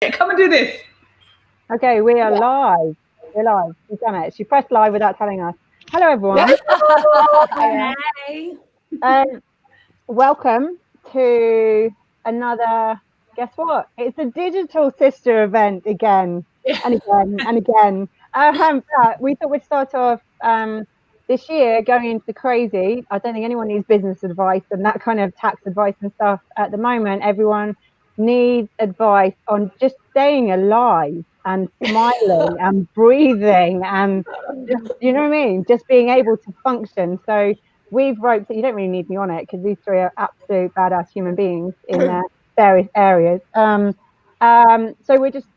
Come and do this. Okay, we are live. We're live. We've done it. She pressed live without telling us. Hello, everyone. Hey. Welcome to another, guess what? It's a digital sister event again and again and again. But we thought we'd start off this year going into the crazy. I don't think anyone needs business advice and that kind of tax advice and stuff at the moment. Everyone needs advice on just staying alive and smiling and breathing and just, you know what I mean? Just being able to function. So we've roped it. You don't really need me on it because these three are absolute badass human beings in their various areas. So we're just,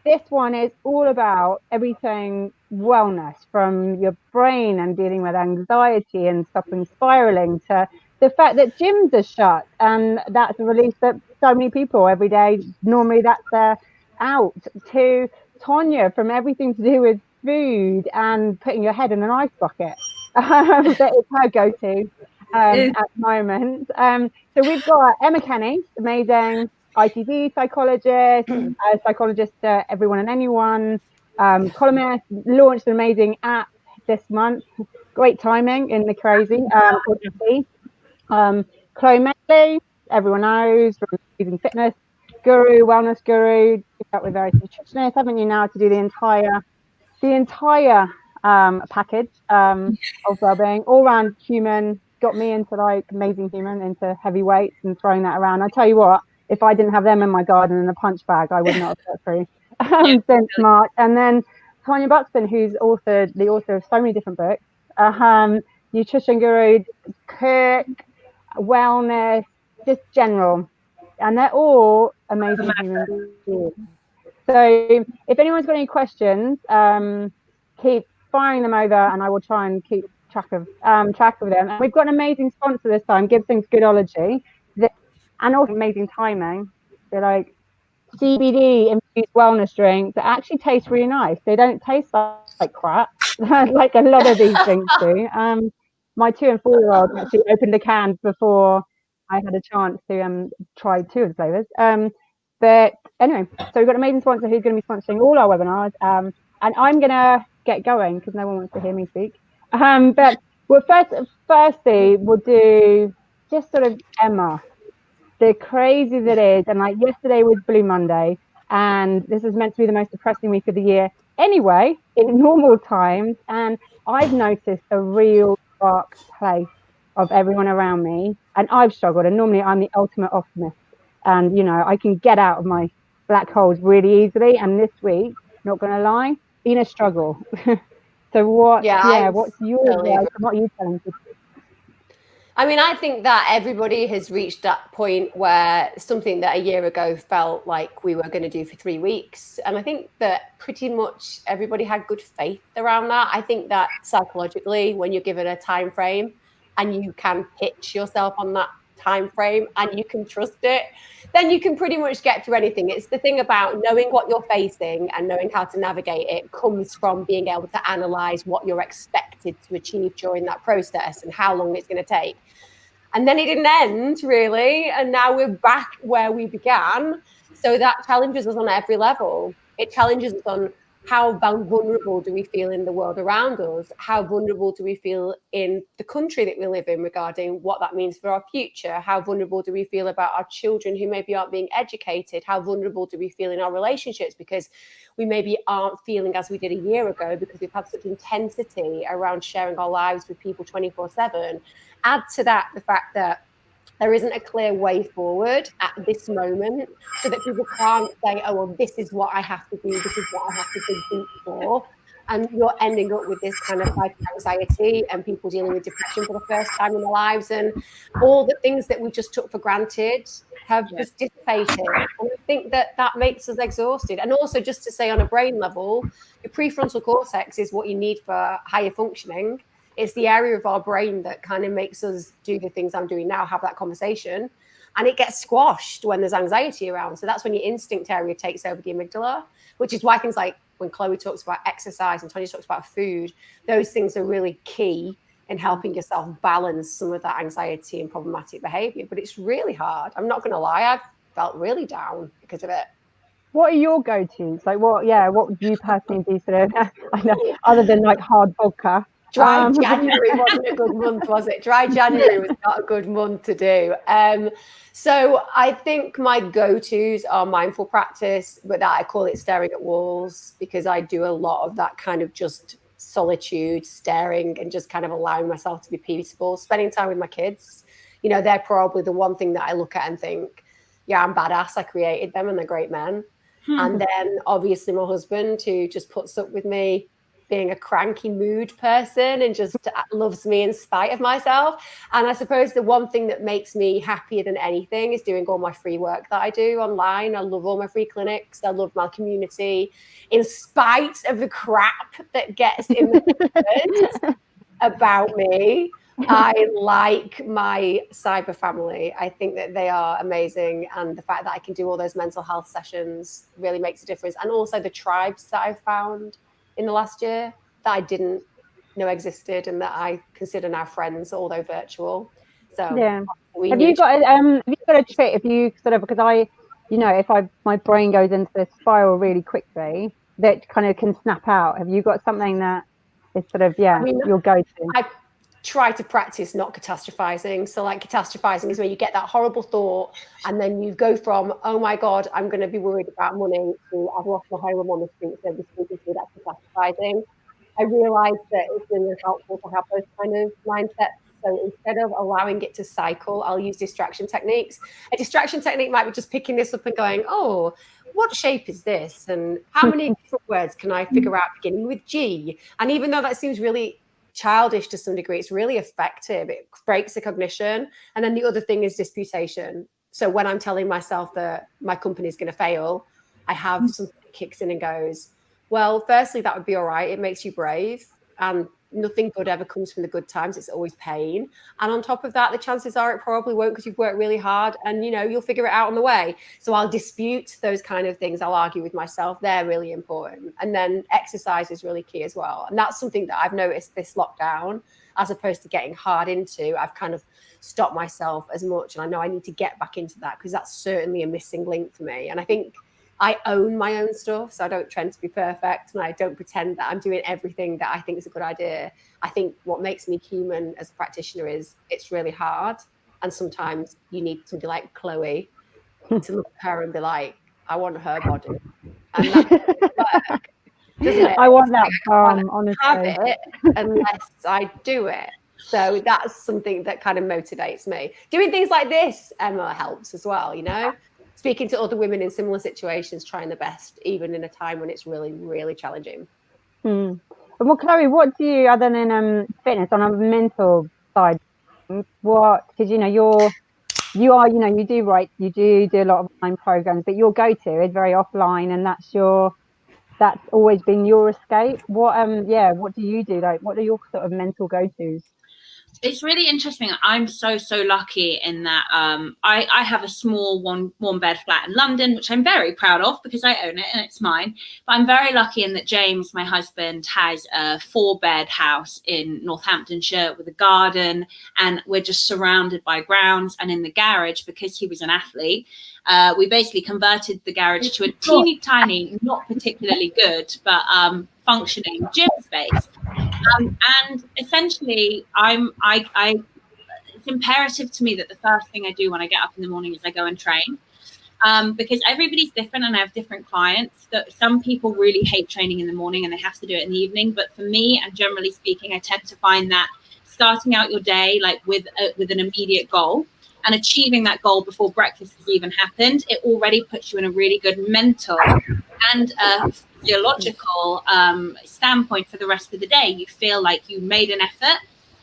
this one is all about everything wellness, from your brain and dealing with anxiety and stopping spiraling, to the fact that gyms are shut, and that's a release that so many people every day, normally that's their out, to Tonia, from everything to do with food and putting your head in an ice bucket. That is her go-to at the moment. So we've got Emma Kenny, amazing ITV psychologist, psychologist to everyone and anyone, columnist, launched an amazing app this month. Great timing in the crazy. Chloe Madeley, everyone knows, from Even Fitness Guru, Wellness Guru, you've got with various nutritionists, haven't you, now to do the entire package of wellbeing, all round human. Got me into like amazing human, into heavy weights and throwing that around. I tell you what, if I didn't have them in my garden in a punch bag, I would not have got through since March. And then Tonia Buxton, who's the author of so many different books, nutrition guru, cook, wellness, just general, and they're all amazing human beings. So if anyone's got any questions, keep firing them over, and I will try and keep track of them. And we've got an amazing sponsor this time, Gibson's Goodoolgy, and also amazing timing. They're like CBD infused wellness drinks that actually taste really nice. They don't taste like crap, like a lot of these drinks do. My 2 and 4-year-old actually opened a can before I had a chance to try 2 of the flavors. But anyway, so we've got an amazing sponsor who's going to be sponsoring all our webinars. And I'm going to get going because no one wants to hear me speak. But firstly, we'll do just sort of Emma, the crazy that is. And like yesterday was Blue Monday, and this is meant to be the most depressing week of the year anyway, in normal times. And I've noticed a real dark place of everyone around me, and I've struggled. And normally I'm the ultimate optimist, and you know, I can get out of my black holes really easily. And this week, not gonna lie, been a struggle. So what's your advice? What are you telling people? I mean, I think that everybody has reached that point where something that a year ago felt like we were going to do for 3 weeks. And I think that pretty much everybody had good faith around that. I think that psychologically, when you're given a time frame and you can pitch yourself on that time frame and you can trust it, then you can pretty much get through anything. It's the thing about knowing what you're facing and knowing how to navigate it comes from being able to analyze what you're expected to achieve during that process and how long it's going to take. And then it didn't end really, and now we're back where we began. So that challenges us on every level. It challenges us on how vulnerable do we feel in the world around us? How vulnerable do we feel in the country that we live in regarding what that means for our future? How vulnerable do we feel about our children who maybe aren't being educated? How vulnerable do we feel in our relationships because we maybe aren't feeling as we did a year ago because we've had such intensity around sharing our lives with people 24/7? Add to that the fact that there isn't a clear way forward at this moment, so that people can't say, oh, well, this is what I have to do, this is what I have to dig deep for. And you're ending up with this kind of like anxiety and people dealing with depression for the first time in their lives. And all the things that we just took for granted have just dissipated. And I think that that makes us exhausted. And also, just to say on a brain level, your prefrontal cortex is what you need for higher functioning. It's the area of our brain that kind of makes us do the things I'm doing now, have that conversation. And it gets squashed when there's anxiety around. So that's when your instinct area takes over the amygdala, which is why things like when Chloe talks about exercise and Tonia talks about food, those things are really key in helping yourself balance some of that anxiety and problematic behavior. But it's really hard. I'm not going to lie. I've felt really down because of it. What are your go-tos? Like what would you personally do sort of, I know, other than like hard vodka? Dry January wasn't a good month, was it? Dry January was not a good month to do. So I think my go-tos are mindful practice, but that I call it staring at walls, because I do a lot of that kind of just solitude, staring, and just kind of allowing myself to be peaceful, spending time with my kids. You know, they're probably the one thing that I look at and think, yeah, I'm badass. I created them and they're great men. And then obviously my husband, who just puts up with me being a cranky mood person and just loves me in spite of myself. And I suppose the one thing that makes me happier than anything is doing all my free work that I do online. I love all my free clinics. I love my community, in spite of the crap that gets in the about me. I like my cyber family. I think that they are amazing. And the fact that I can do all those mental health sessions really makes a difference. And also the tribes that I've found in the last year that I didn't know existed and that I consider now friends, although virtual. So yeah. Have you got a trick, if you sort of, because if my brain goes into this spiral really quickly, that kind of can snap out. Have you got something that is sort of, your go-to? I try to practice not catastrophizing. So like catastrophizing is where you get that horrible thought and then you go from, oh my God, I'm going to be worried about money, to I've lost my home, I'm on the street, so we're speaking through that catastrophizing. I realized that it's really helpful to have those kind of mindsets. So instead of allowing it to cycle, I'll use distraction techniques. A distraction technique might be just picking this up and going, oh, what shape is this? And how many different words can I figure out beginning with G? And even though that seems really childish to some degree, it's really effective. It breaks the cognition. And then the other thing is disputation. So when I'm telling myself that my company is going to fail, I have something that kicks in and goes, well, firstly, that would be all right. It makes you brave. And nothing good ever comes from the good times. It's always pain. And on top of that, the chances are it probably won't, because you've worked really hard and, you'll figure it out on the way. So I'll dispute those kind of things. I'll argue with myself. They're really important. And then exercise is really key as well. And that's something that I've noticed this lockdown, as opposed to getting hard into. I've kind of stopped myself as much. And I know I need to get back into that, because that's certainly a missing link for me. And I think I own my own stuff, so I don't trend to be perfect, and I don't pretend that I'm doing everything that I think is a good idea. I think what makes me human as a practitioner is it's really hard, and sometimes you need somebody like Chloe to look at her and be like, I want her body. And that work, doesn't it? I want that honestly. Have it unless I do it. So that's something that kind of motivates me. Doing things like this, Emma, helps as well, Speaking to other women in similar situations, trying the best, even in a time when it's really, really challenging. Well, Chloe, what do you, other than fitness, on a mental side, what, because you do write, you do a lot of online programs, but your go-to is very offline, and that's always been your escape. What do you do? Like, what are your sort of mental go-tos? It's really interesting. I'm so lucky in that I have a small one bed flat in London, which I'm very proud of because I own it and it's mine. But I'm very lucky in that James, my husband, has a 4-bed house in Northamptonshire with a garden, and we're just surrounded by grounds. And in the garage, because he was an athlete, we basically converted the garage to a teeny tiny, not particularly good, but functioning gym space. And essentially, it's imperative to me that the first thing I do when I get up in the morning is I go and train, because everybody's different and I have different clients. That some people really hate training in the morning and they have to do it in the evening. But for me, and generally speaking, I tend to find that starting out your day with an immediate goal and achieving that goal before breakfast has even happened, it already puts you in a really good mental and physiological standpoint for the rest of the day. You feel like you made an effort,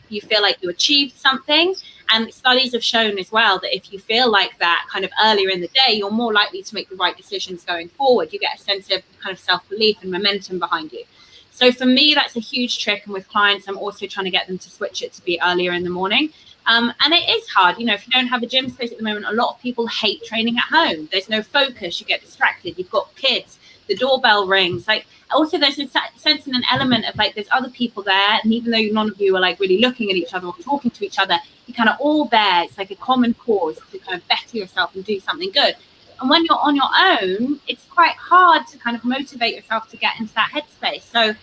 you feel like you achieved something. And studies have shown as well that if you feel like that kind of earlier in the day, you're more likely to make the right decisions going forward. You get a sense of kind of self-belief and momentum behind you. So for me, that's a huge trick. And with clients, I'm also trying to get them to switch it to be earlier in the morning. And it is hard. If you don't have a gym space at the moment, a lot of people hate training at home. There's no focus. You get distracted. You've got kids. The doorbell rings. Also there's a sense and an element of there's other people there. And even though none of you are really looking at each other or talking to each other, you kind of all there. It's like a common cause to kind of better yourself and do something good. And when you're on your own, it's quite hard to kind of motivate yourself to get into that headspace. So,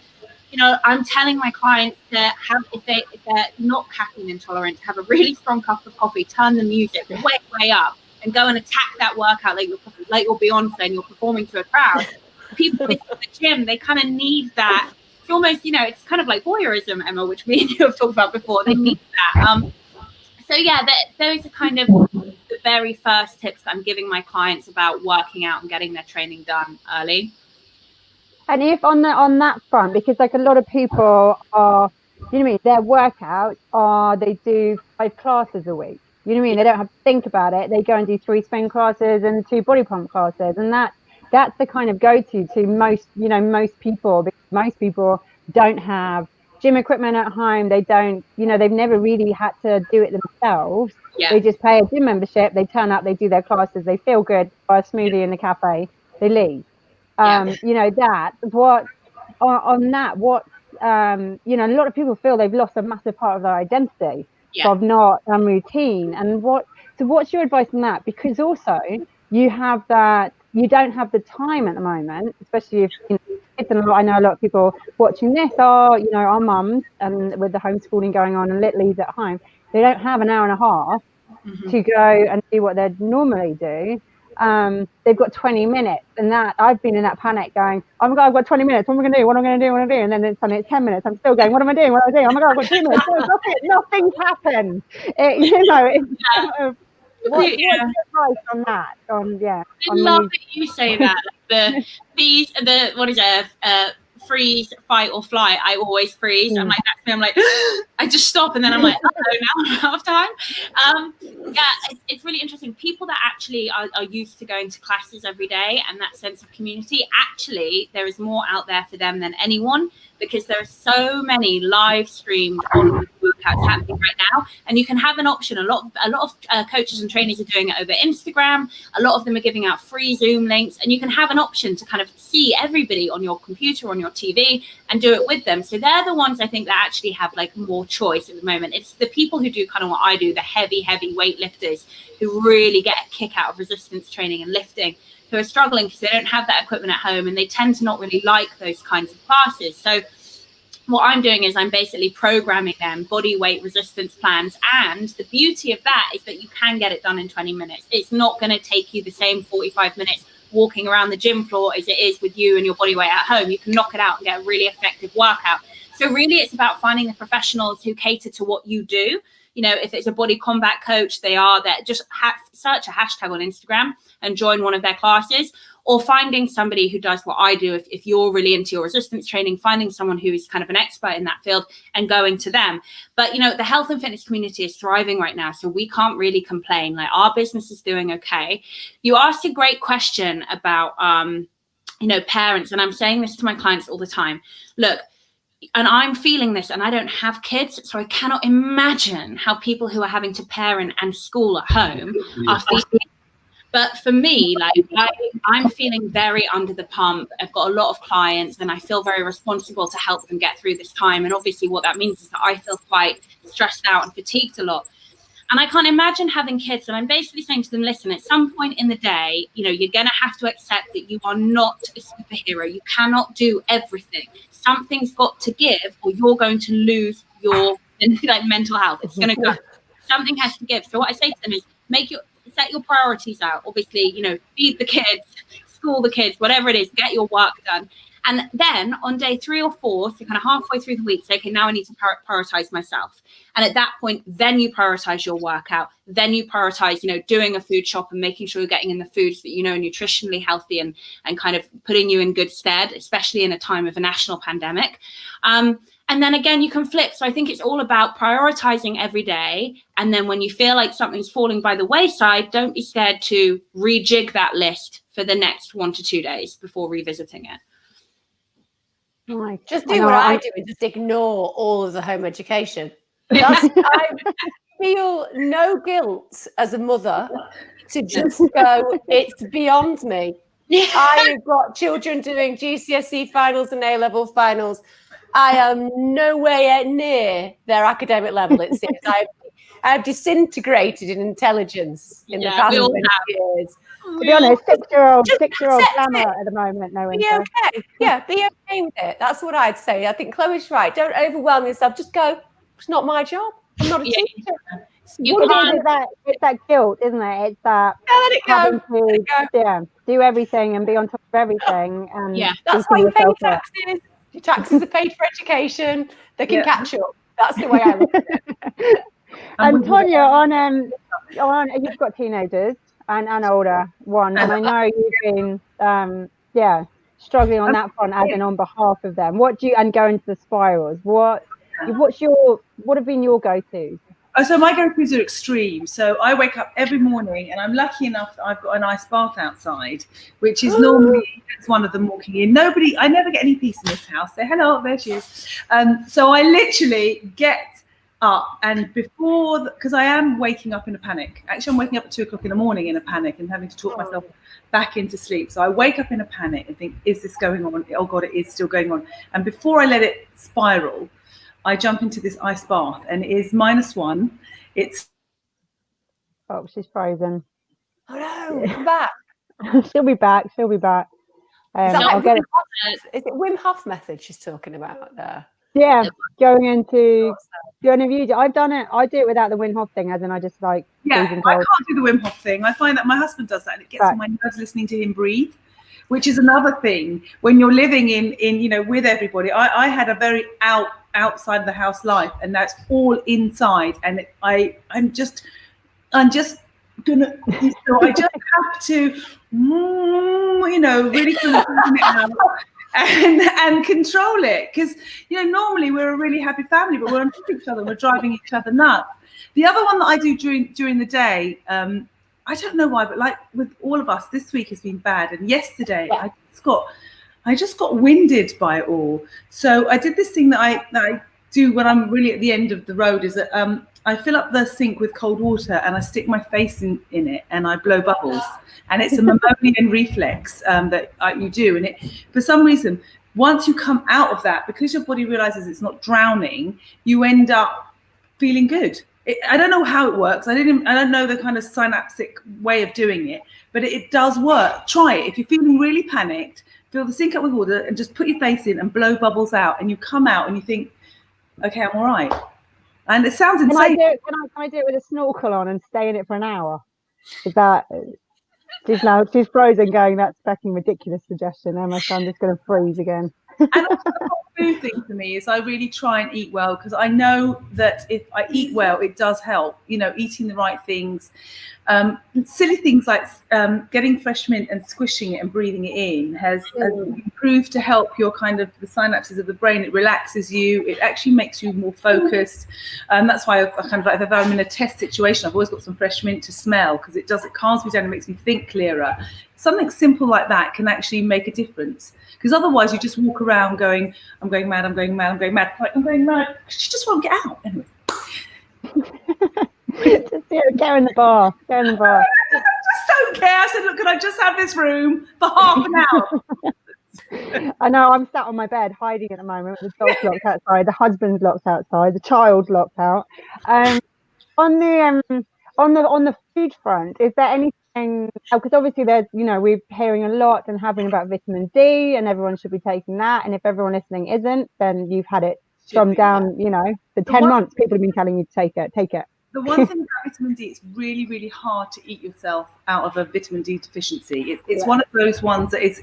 you know, I'm telling my clients to have, if they're not caffeine intolerant, to have a really strong cup of coffee, turn the music way up, and go and attack that workout like you're Beyonce and you're performing to a crowd. People in the gym, they kind of need that. It's almost, you know, it's kind of like voyeurism, Emma, which me and you have talked about before. They need that. So yeah, those are kind of the very first tips that I'm giving my clients about working out and getting their training done early. And if on that front, because like a lot of people are, you know what I mean, their workouts are, they do 5 classes a week. You know what I mean? They don't have to think about it. They go and do 3 spin classes and 2 body pump classes, and that's the kind of go-to to most people, because most people don't have gym equipment at home. They don't, you know, they've never really had to do it themselves. Yeah. They just pay a gym membership, they turn up, they do their classes, they feel good, buy a smoothie in the cafe, they leave. You know, that's what on that, what you know, a lot of people feel they've lost a massive part of their identity of not routine. And what's your advice on that? Because also you have that, you don't have the time at the moment, especially if, you know, kids, and I know a lot of people watching this are, you know, our mums, and with the homeschooling going on and Littleys at home, they don't have an hour and a half to go and do what they'd normally do. They've got 20 minutes, and that I've been in that panic going, oh my God, I've got 20 minutes. What am I going to do? What am I going to do? What am I going to do? And then it's 10 minutes. I'm still going, what am I doing? What am I doing? Oh my God, I've got 2 minutes. Nothing's happened. You know, it's what's your advice on that? I love that you say that. What is it? Freeze, fight or flight. I always freeze. I'm like, that's me. I'm like, I just stop, and then I'm like, oh, now I'm out of time. It's really interesting. People that actually are used to going to classes every day and that sense of community, actually there is more out there for them than anyone, because there are so many live streamed on workouts happening right now, and you can have an option. A lot of coaches and trainers are doing it over Instagram. A lot of them are giving out free Zoom links, and you can have an option to kind of see everybody on your computer, on your TV, and do it with them. So they're the ones I think that actually have like more choice at the moment. It's the people who do kind of what I do, the heavy weightlifters, who really get a kick out of resistance training and lifting, who are struggling because they don't have that equipment at home, and they tend to not really like those kinds of classes. So what I'm doing is I'm basically programming them body weight resistance plans. And the beauty of that is that you can get it done in 20 minutes. It's not going to take you the same 45 minutes walking around the gym floor as it is with you and your body weight at home. You can knock it out and get a really effective workout. So really it's about finding the professionals who cater to what you do. You know, if it's a body combat coach, they are there. Just search a hashtag on Instagram and join one of their classes, or finding somebody who does what I do. If you're really into your resistance training, finding someone who is kind of an expert in that field and going to them. But, you know, the health and fitness community is thriving right now, so we can't really complain. Like, our business is doing okay. You asked a great question about, you know, parents, and I'm saying this to my clients all the time. Look, and I'm feeling this, and I don't have kids, so I cannot imagine how people who are having to parent and school at home are feeling. But for me, like, I'm feeling very under the pump. I've got a lot of clients, and I feel very responsible to help them get through this time. And obviously what that means is that I feel quite stressed out and fatigued a lot. And I can't imagine having kids. And I'm basically saying to them, listen, at some point in the day, you know, you're going to have to accept that you are not a superhero. You cannot do everything. Something's got to give, or you're going to lose your mental health. It's going to go. Something has to give. So what I say to them is, set your priorities out. Obviously, you know, feed the kids, school the kids, whatever it is, get your work done. And then on day 3 or 4, so kind of halfway through the week, say, okay, now I need to prioritize myself. And at that point, then you prioritize your workout. Then you prioritize, you know, doing a food shop and making sure you're getting in the foods that, you know, are nutritionally healthy and kind of putting you in good stead, especially in a time of a national pandemic. And then again, you can flip. So I think it's all about prioritizing every day. And then when you feel like something's falling by the wayside, don't be scared to rejig that list for the next 1 to 2 days before revisiting it. Just do what I do and just ignore all of the home education. I feel no guilt as a mother to just go, it's beyond me. I've got children doing GCSE finals and A-level finals. I am nowhere near their academic level, it seems. I've disintegrated in intelligence in the past 20 years. To be honest, six-year-old accept glamour it. at the moment, no Be winter. okay. Yeah, be okay with it. That's what I'd say. I think Chloe's right. Don't overwhelm yourself. Just go, it's not my job. I'm not a teacher. What it is it's that guilt, isn't it? It's that let it having go. to do everything and be on top of everything. And that's why you pay your taxes. Your taxes are paid for education. They can catch up. That's the way I look at it. And Tonia, on you've got teenagers and older one, and I know you've been struggling on that front, as in on behalf of them. What do you and going to the spirals? What have been your go-tos? So my go-tos are extreme. So I wake up every morning, and I'm lucky enough that I've got an ice bath outside, which is normally it's one of them walking in. I never get any peace in this house. Say hello, there she is. So I literally get up, and because I am waking up in a panic. Actually, I'm waking up at 2:00 in the morning in a panic and having to talk myself back into sleep. So I wake up in a panic and think, is this going on? Oh God, it is still going on. And before I let it spiral, I jump into this ice bath, and it is -1. She's frozen. Oh no, come back. She'll be back. I'll get it. Is it Wim Hof method she's talking about there? Yeah, going into. I've done it. I do it without the Wim Hof thing, as in I just like. Yeah, I can't do the Wim Hof thing. I find that my husband does that, and it gets on my nerves listening to him breathe, which is another thing when you're living in with everybody. I had a very outside the house life, and that's all inside, and I'm just gonna I just have to really kind of it out and control it, because normally we're a really happy family, but we're on top of each other, we're driving each other nuts. The other one that I do during the day, I don't know why, but like with all of us, this week has been bad, and yesterday I just got winded by it all. So I did this thing that I do when I'm really at the end of the road, is that I fill up the sink with cold water and I stick my face in it and I blow bubbles. And it's a mammalian reflex that you do. And for some reason, once you come out of that, because your body realizes it's not drowning, you end up feeling good. I don't know how it works. I don't know the kind of synaptic way of doing it, but it does work. Try it. If you're feeling really panicked, fill the sink up with water and just put your face in and blow bubbles out, and you come out and you think, okay, I'm all right. And it sounds insane. Can I do it with a snorkel on and stay in it for an hour? Is that she's frozen, going, that's fucking ridiculous suggestion, Emma, so I'm just going to freeze again. And also the food thing for me is I really try and eat well, because I know that if I eat well, it does help. Eating the right things, silly things like getting fresh mint and squishing it and breathing it in has improved to help your kind of the synapses of the brain. It relaxes you. It actually makes you more focused. That's why I kind of like, if I'm in a test situation, I've always got some fresh mint to smell, because it calms me down and makes me think clearer. Something simple like that can actually make a difference. Because otherwise you just walk around going, I'm going mad, I'm going mad, I'm going mad. Like, I'm going mad. She just won't get out. Anyway. Go in the bar. I just don't care. I said, look, can I just have this room for half an hour? I know, I'm sat on my bed hiding at the moment. The dog's locked outside, the husband's locked outside, the child's locked out. On the food front, is there anything? Because obviously there's, we're hearing a lot and having about vitamin D, and everyone should be taking that. And if everyone listening isn't, then you've had it from down, for 10 months. People have been telling you to take it. The one thing about vitamin D, it's really, really hard to eat yourself out of a vitamin D deficiency. It's one of those ones that is,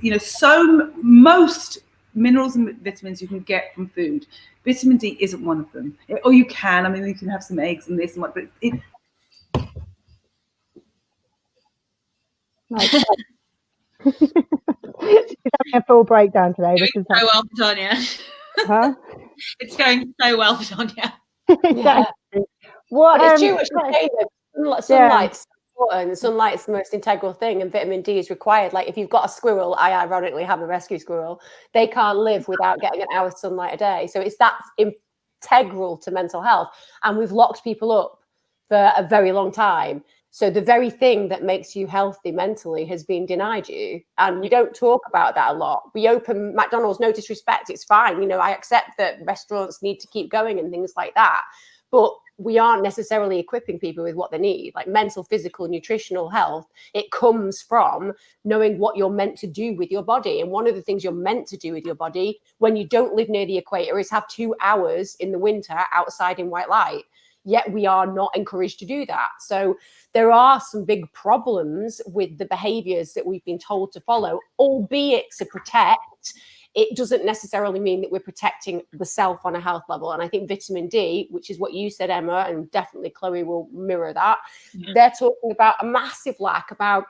most minerals and vitamins you can get from food. Vitamin D isn't one of them. Or you can. I mean, you can have some eggs and this and what, but it. She's having a full breakdown today. This is so well for Tonia. Huh? It's going so well for Tonia. Exactly. What it's too much sunlight's important. Sunlight's the most integral thing, and vitamin D is required. Like if you've got a squirrel, I ironically have a rescue squirrel, they can't live without getting an hour's sunlight a day. So it's that integral to mental health, and we've locked people up for a very long time. So the very thing that makes you healthy mentally has been denied you, and we don't talk about that a lot. We open McDonald's, no disrespect, it's fine. I accept that restaurants need to keep going and things like that. But we aren't necessarily equipping people with what they need, like mental, physical, nutritional health. It comes from knowing what you're meant to do with your body. And one of the things you're meant to do with your body when you don't live near the equator is have 2 hours in the winter outside in white light. Yet we are not encouraged to do that. So there are some big problems with the behaviors that we've been told to follow, albeit to protect. It doesn't necessarily mean that we're protecting the self on a health level. And I think vitamin D, which is what you said, Emma, and definitely Chloe will mirror that. They're talking about a massive lack. About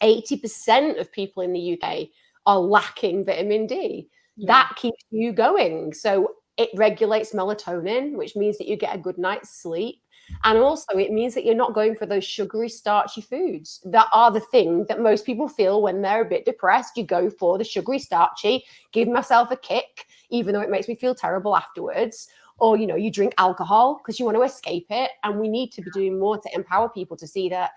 80% of people in the UK are lacking vitamin D. That keeps you going. So it regulates melatonin, which means that you get a good night's sleep. And also it means that you're not going for those sugary, starchy foods that are the thing that most people feel when they're a bit depressed. You go for the sugary, starchy, give myself a kick, even though it makes me feel terrible afterwards. Or, you know, you drink alcohol because you want to escape it. And we need to be doing more to empower people to see that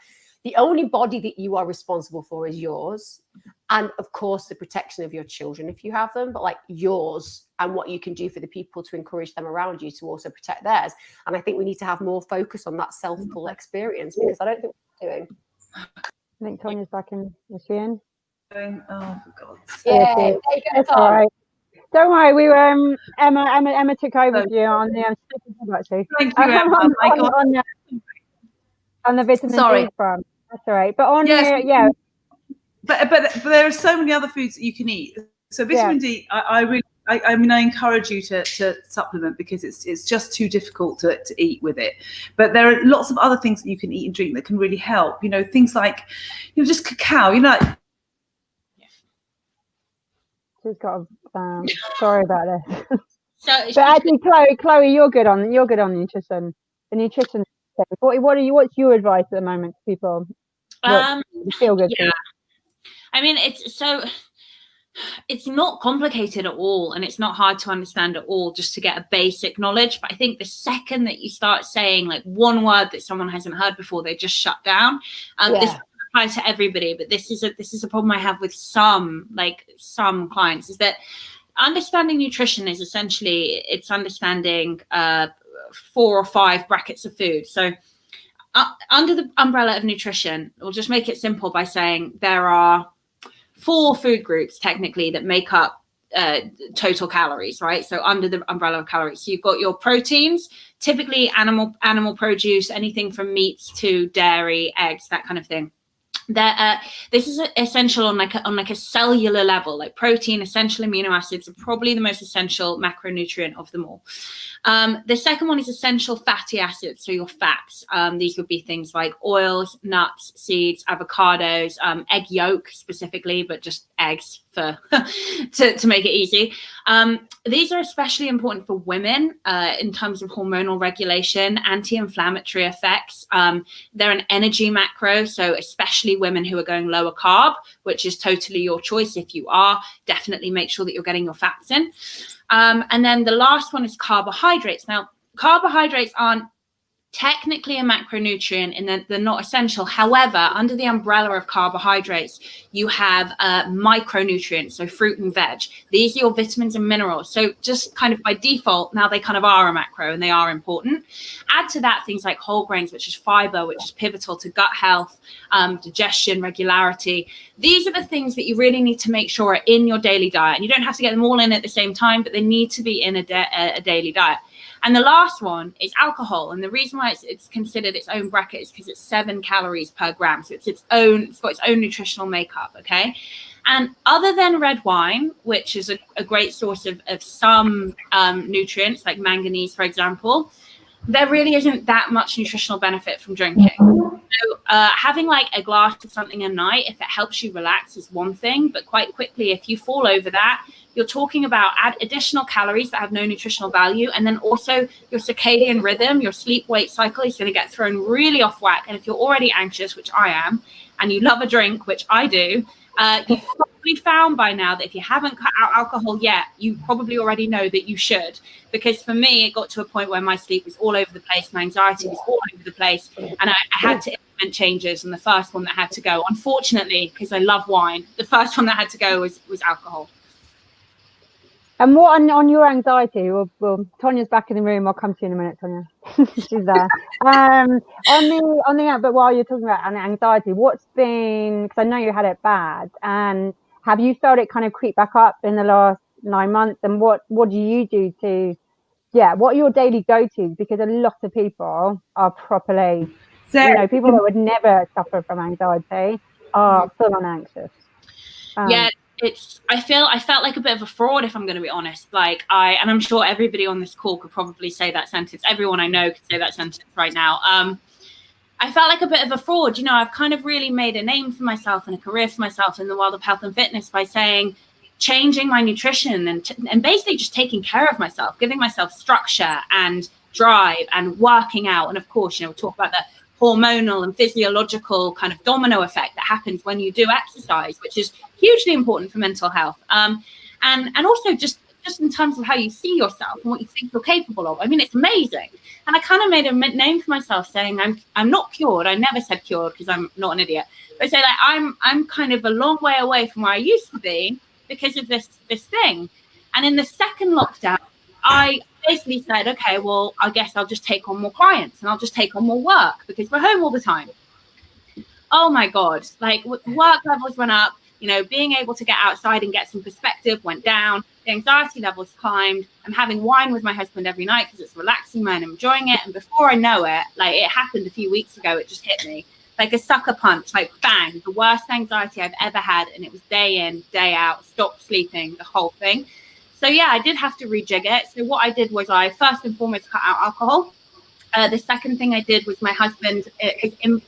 the only body that you are responsible for is yours. And of course, the protection of your children, if you have them, but like yours and what you can do for the people to encourage them around you to also protect theirs. And I think we need to have more focus on that self-full experience, because I don't think we're doing. I think Tonia's back in. Is she in? Oh, for God's sake. Yeah, That's all right. Don't worry, we were Emma took over for you on the actually. Thank you, Emma. On the vitamin D front. That's all right. But on But there are so many other foods that you can eat. So vitamin D, I encourage you to supplement, because it's just too difficult to eat with it. But there are lots of other things that you can eat and drink that can really help. You know, things like, you know, just cacao. You know. She's got a sorry about this. So, but actually, Chloe, you're good on nutrition. The nutrition. What's your advice at the moment to people? Feel good. Yeah. I mean, it's not complicated at all, and it's not hard to understand at all, just to get a basic knowledge. But I think the second that you start saying like one word that someone hasn't heard before, they just shut down. This applies to everybody, but this is a problem I have with some clients, is that understanding nutrition is essentially it's understanding 4 or 5 brackets of food. So under the umbrella of nutrition, we'll just make it simple by saying there are 4 food groups technically that make up total calories, right? So under the umbrella of calories, so you've got your proteins, typically animal produce, anything from meats to dairy, eggs, that kind of thing. This is essential on like a cellular level. Like protein, essential amino acids are probably the most essential macronutrient of them all. The second one is essential fatty acids, so your fats. These would be things like oils, nuts, seeds, avocados, egg yolk specifically, but just eggs for to make it easy. These are especially important for women in terms of hormonal regulation, anti-inflammatory effects. They're an energy macro, so especially women who are going lower carb, which is totally your choice. If you are, definitely make sure that you're getting your fats in. And then the last one is carbohydrates. Now, carbohydrates aren't technically a macronutrient in that they're not essential. However, under the umbrella of carbohydrates, you have micronutrients, so fruit and veg. These are your vitamins and minerals. So just kind of by default, now they kind of are a macro and they are important. Add to that things like whole grains, which is fiber, which is pivotal to gut health, digestion, regularity. These are the things that you really need to make sure are in your daily diet. And you don't have to get them all in at the same time, but they need to be in a daily diet. And the last one is alcohol. And the reason why it's considered its own bracket is because it's 7 calories per gram. So it's got its own nutritional makeup. Okay. And other than red wine, which is a great source of some nutrients like manganese, for example, there really isn't that much nutritional benefit from drinking. So having like a glass of something a night, if it helps you relax, is one thing. But quite quickly, if you fall over that, you're talking about additional calories that have no nutritional value. And then also your circadian rhythm, your sleep-wake cycle is going to get thrown really off whack. And if you're already anxious, which I am, and you love a drink, which I do, you've probably found by now that if you haven't cut out alcohol yet, you probably already know that you should. Because for me, it got to a point where my sleep was all over the place, my anxiety was all over the place, and I had to implement changes. And the first one that had to go, unfortunately, because I love wine, the first one that had to go was alcohol. And what on your anxiety? Well, Tonia's back in the room. I'll come to you in a minute, Tonia. She's there. On the but while you're talking about anxiety, what's been? Because I know you had it bad, and have you felt it kind of creep back up in the last 9 months? And what do you do to? Yeah, what are your daily go-tos? Because a lot of people are properly, people that would never suffer from anxiety are full on anxious. Yeah. I felt like a bit of a fraud, if I'm going to be honest. And I'm sure everybody on this call could probably say that sentence. Everyone I know could say that sentence right now. I felt like a bit of a fraud. I've kind of really made a name for myself and a career for myself in the world of health and fitness by changing my nutrition and basically just taking care of myself, giving myself structure and drive and working out. And of course, we'll talk about the hormonal and physiological kind of domino effect that happens when you do exercise, which is hugely important for mental health. And also just in terms of how you see yourself and what you think you're capable of. I mean, it's amazing. And I kind of made a name for myself saying I'm not cured. I never said cured because I'm not an idiot. But I say I'm kind of a long way away from where I used to be because of this thing. And in the second lockdown, I basically said, okay, well, I guess I'll just take on more clients and I'll just take on more work because we're home all the time. Oh my God, work levels went up, being able to get outside and get some perspective went down. The anxiety levels climbed. I'm having wine with my husband every night because it's relaxing me and I'm enjoying it. And before I know it, it happened a few weeks ago, it just hit me like a sucker punch, bang, the worst anxiety I've ever had. And it was day in, day out, stopped sleeping, the whole thing. So yeah, I did have to rejig it. So what I did was I first and foremost cut out alcohol. The second thing I did was my husband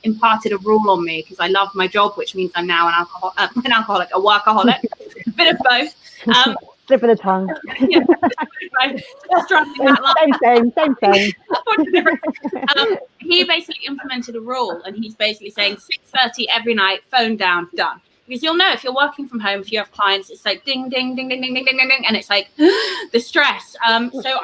imparted a rule on me because I love my job, which means I'm now a workaholic, a bit of both. Slip of the tongue. Yeah, same. He basically implemented a rule, and he's basically saying 6:30 every night, phone down, done. Because you'll know if you're working from home, if you have clients, it's like ding, ding, ding, ding, ding, ding, ding, ding, ding, and it's like the stress. So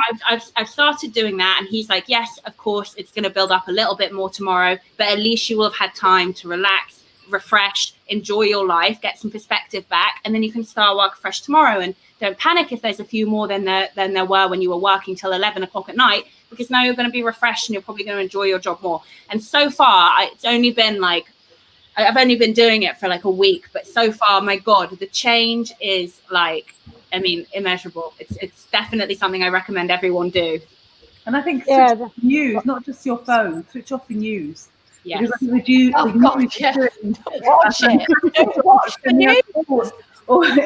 I've started doing that, and he's like, yes, of course, it's going to build up a little bit more tomorrow, but at least you will have had time to relax, refresh, enjoy your life, get some perspective back, and then you can start work fresh tomorrow. And don't panic if there's a few more than there were when you were working till 11 o'clock at night, because now you're going to be refreshed and you're probably going to enjoy your job more. And so far, it's only been I've only been doing it for a week, but so far, my God, the change is immeasurable. It's definitely something I recommend everyone do. And I think switch off the news, not just your phone, switch off the news. Yes. Because I think watch the news.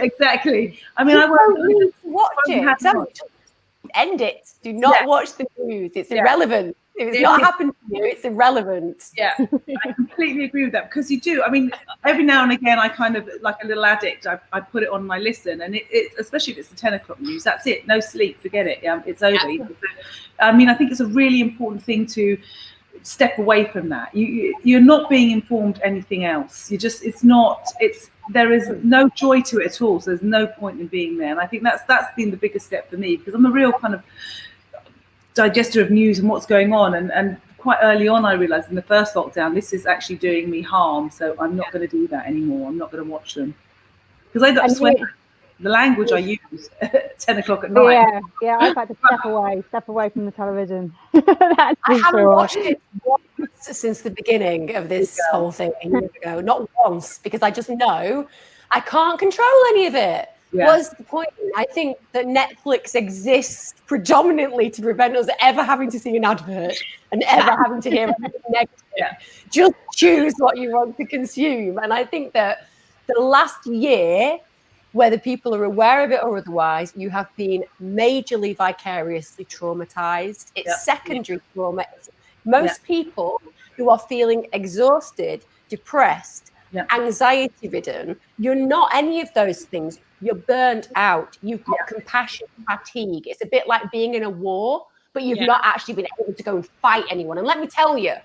Exactly. I mean, I won't watch it. End it. Do not watch the news. It's irrelevant. If it's not happened to you, it's irrelevant. Yeah, I completely agree with that, because you do. I mean, every now and again, I kind of, like a little addict, I put it on my listen, and it especially if it's the 10 o'clock news, that's it. No sleep, forget it. Yeah, it's over. Yeah. I mean, I think it's a really important thing to step away from that. You're not being informed anything else. There is no joy to it at all. So there's no point in being there. And I think that's been the biggest step for me, because I'm a real kind of digester of news and what's going on, and quite early on I realized in the first lockdown, this is actually doing me harm, so I'm not going to do that anymore. I'm not going to watch them, because I swear the language I use at 10 o'clock at night. Yeah, I've had to step away from the television. I haven't watched it once since the beginning of this whole thing a year ago, not once, because I just know I can't control any of it. Yeah. What's the point? I think that Netflix exists predominantly to prevent us ever having to see an advert and ever having to hear anything negative. Yeah. Just choose what you want to consume. And I think that the last year, whether people are aware of it or otherwise, you have been majorly vicariously traumatized. It's secondary trauma. Most people who are feeling exhausted, depressed, anxiety-ridden, you're not any of those things. You're burnt out. You've got compassion fatigue. It's a bit like being in a war, but you've not actually been able to go and fight anyone. And let me tell you,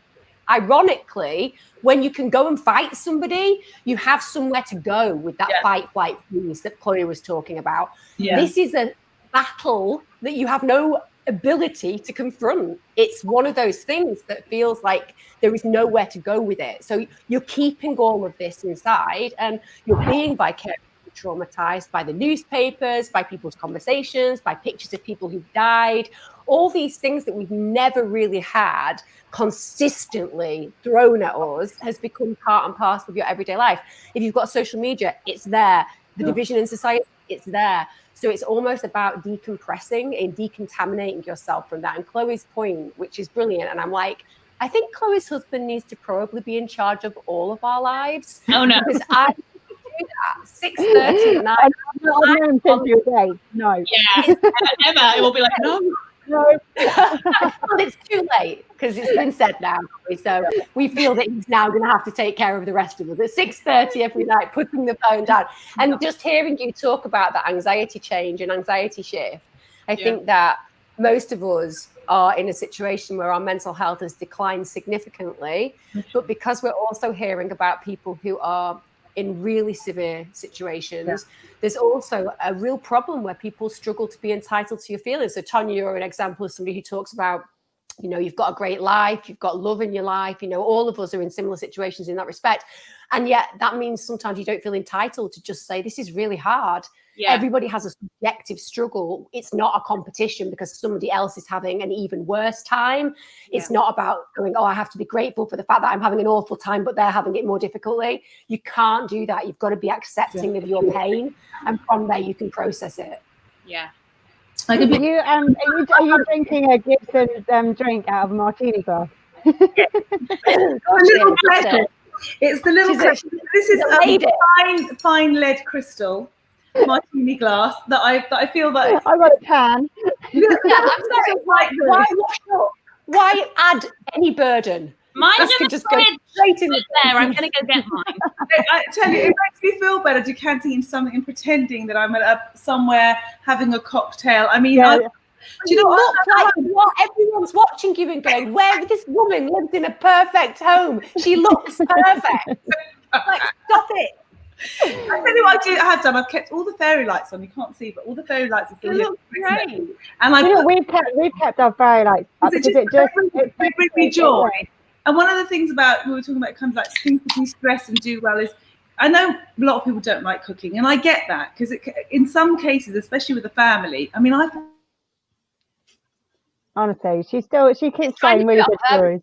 ironically, when you can go and fight somebody, you have somewhere to go with that fight, flight, freeze that Chloe was talking about. Yeah. This is a battle that you have no ability to confront. It's one of those things that feels like there is nowhere to go with it. So you're keeping all of this inside, and you're being vicariously traumatized by the newspapers, by people's conversations, by pictures of people who've died. All these things that we've never really had consistently thrown at us has become part and parcel of your everyday life. If you've got social media, it's there. The division in society, it's there. So it's almost about decompressing and decontaminating yourself from that. And Chloe's point, which is brilliant, and I'm like, I think Chloe's husband needs to probably be in charge of all of our lives. Oh no, because I do that 6:30 at night. No. Yeah, Emma, it will be like, no. No. Well, it's too late because it's been said now. So we feel that he's now going to have to take care of the rest of us at 6:30 every night, putting the phone down. And just hearing you talk about that anxiety change and anxiety shift, I think that most of us are in a situation where our mental health has declined significantly, but because we're also hearing about people who are in really severe situations, there's also a real problem where people struggle to be entitled to your feelings. So Tonia, you're an example of somebody who talks about, you know, you've got a great life, you've got love in your life, you know, all of us are in similar situations in that respect. And yet that means sometimes you don't feel entitled to just say, this is really hard. Yeah. Everybody has a subjective struggle. It's not a competition because somebody else is having an even worse time. It's not about going, oh, I have to be grateful for the fact that I'm having an awful time, but they're having it more difficultly. You can't do that. You've got to be accepting of your pain. And from there, you can process it. Yeah. Are you drinking a Gibson drink out of a martini glass? It's the little crystal. This is a fine lead crystal martini glass that I feel that I got a can. Why add any burden? Mine's going to go straight in there. I'm going to go get mine. I tell you, it makes me feel better decanting in something and pretending that I'm somewhere having a cocktail. I mean, do you know what? Everyone's watching you and going, where this woman lives in a perfect home. She looks perfect. Like, stop it. I tell you what I have done. I've kept all the fairy lights on. You can't see, but all the fairy lights are still great. And we've kept our fairy lights up because it brings me joy. And one of the things about we were talking about comes like things to de-stress and do well is, I know a lot of people don't like cooking, and I get that because in some cases, especially with a family, I mean, honestly, she keeps saying really good stories.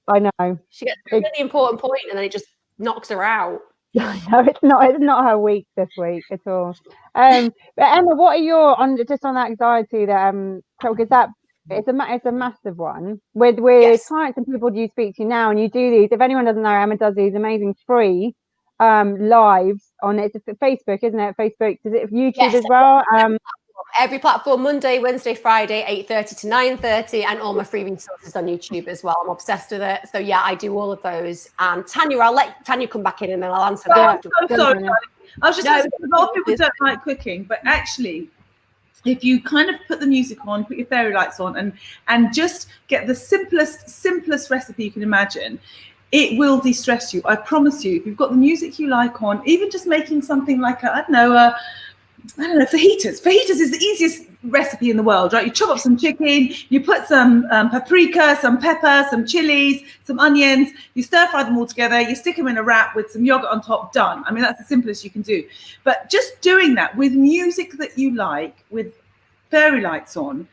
I know. She gets a really important point, and then it just knocks her out. No, it's not her week this week at all. But Emma, what are your on that anxiety that because that it's a massive one with clients and people you speak to now, and you do these. If anyone doesn't know, Emma does these amazing free lives on it's Facebook, isn't it? Facebook, does it YouTube as well? Every platform, Monday, Wednesday, Friday, 8:30 to 9:30, and all my free resources on YouTube as well. I'm obsessed with it. So yeah, I do all of those. And Tanya, I'll let Tanya come back in and then I'll answer that. I'm sorry. I was just saying, a lot of people don't like cooking, but actually, if you kind of put the music on, put your fairy lights on, and just get the simplest recipe you can imagine, it will de-stress you. I promise you. If you've got the music you like on, even just making something like fajitas. Fajitas is the easiest recipe in the world, right? You chop up some chicken, you put some paprika, some pepper, some chilies, some onions, you stir fry them all together, you stick them in a wrap with some yogurt on top, done. I mean, that's the simplest you can do. But just doing that with music that you like, with fairy lights on,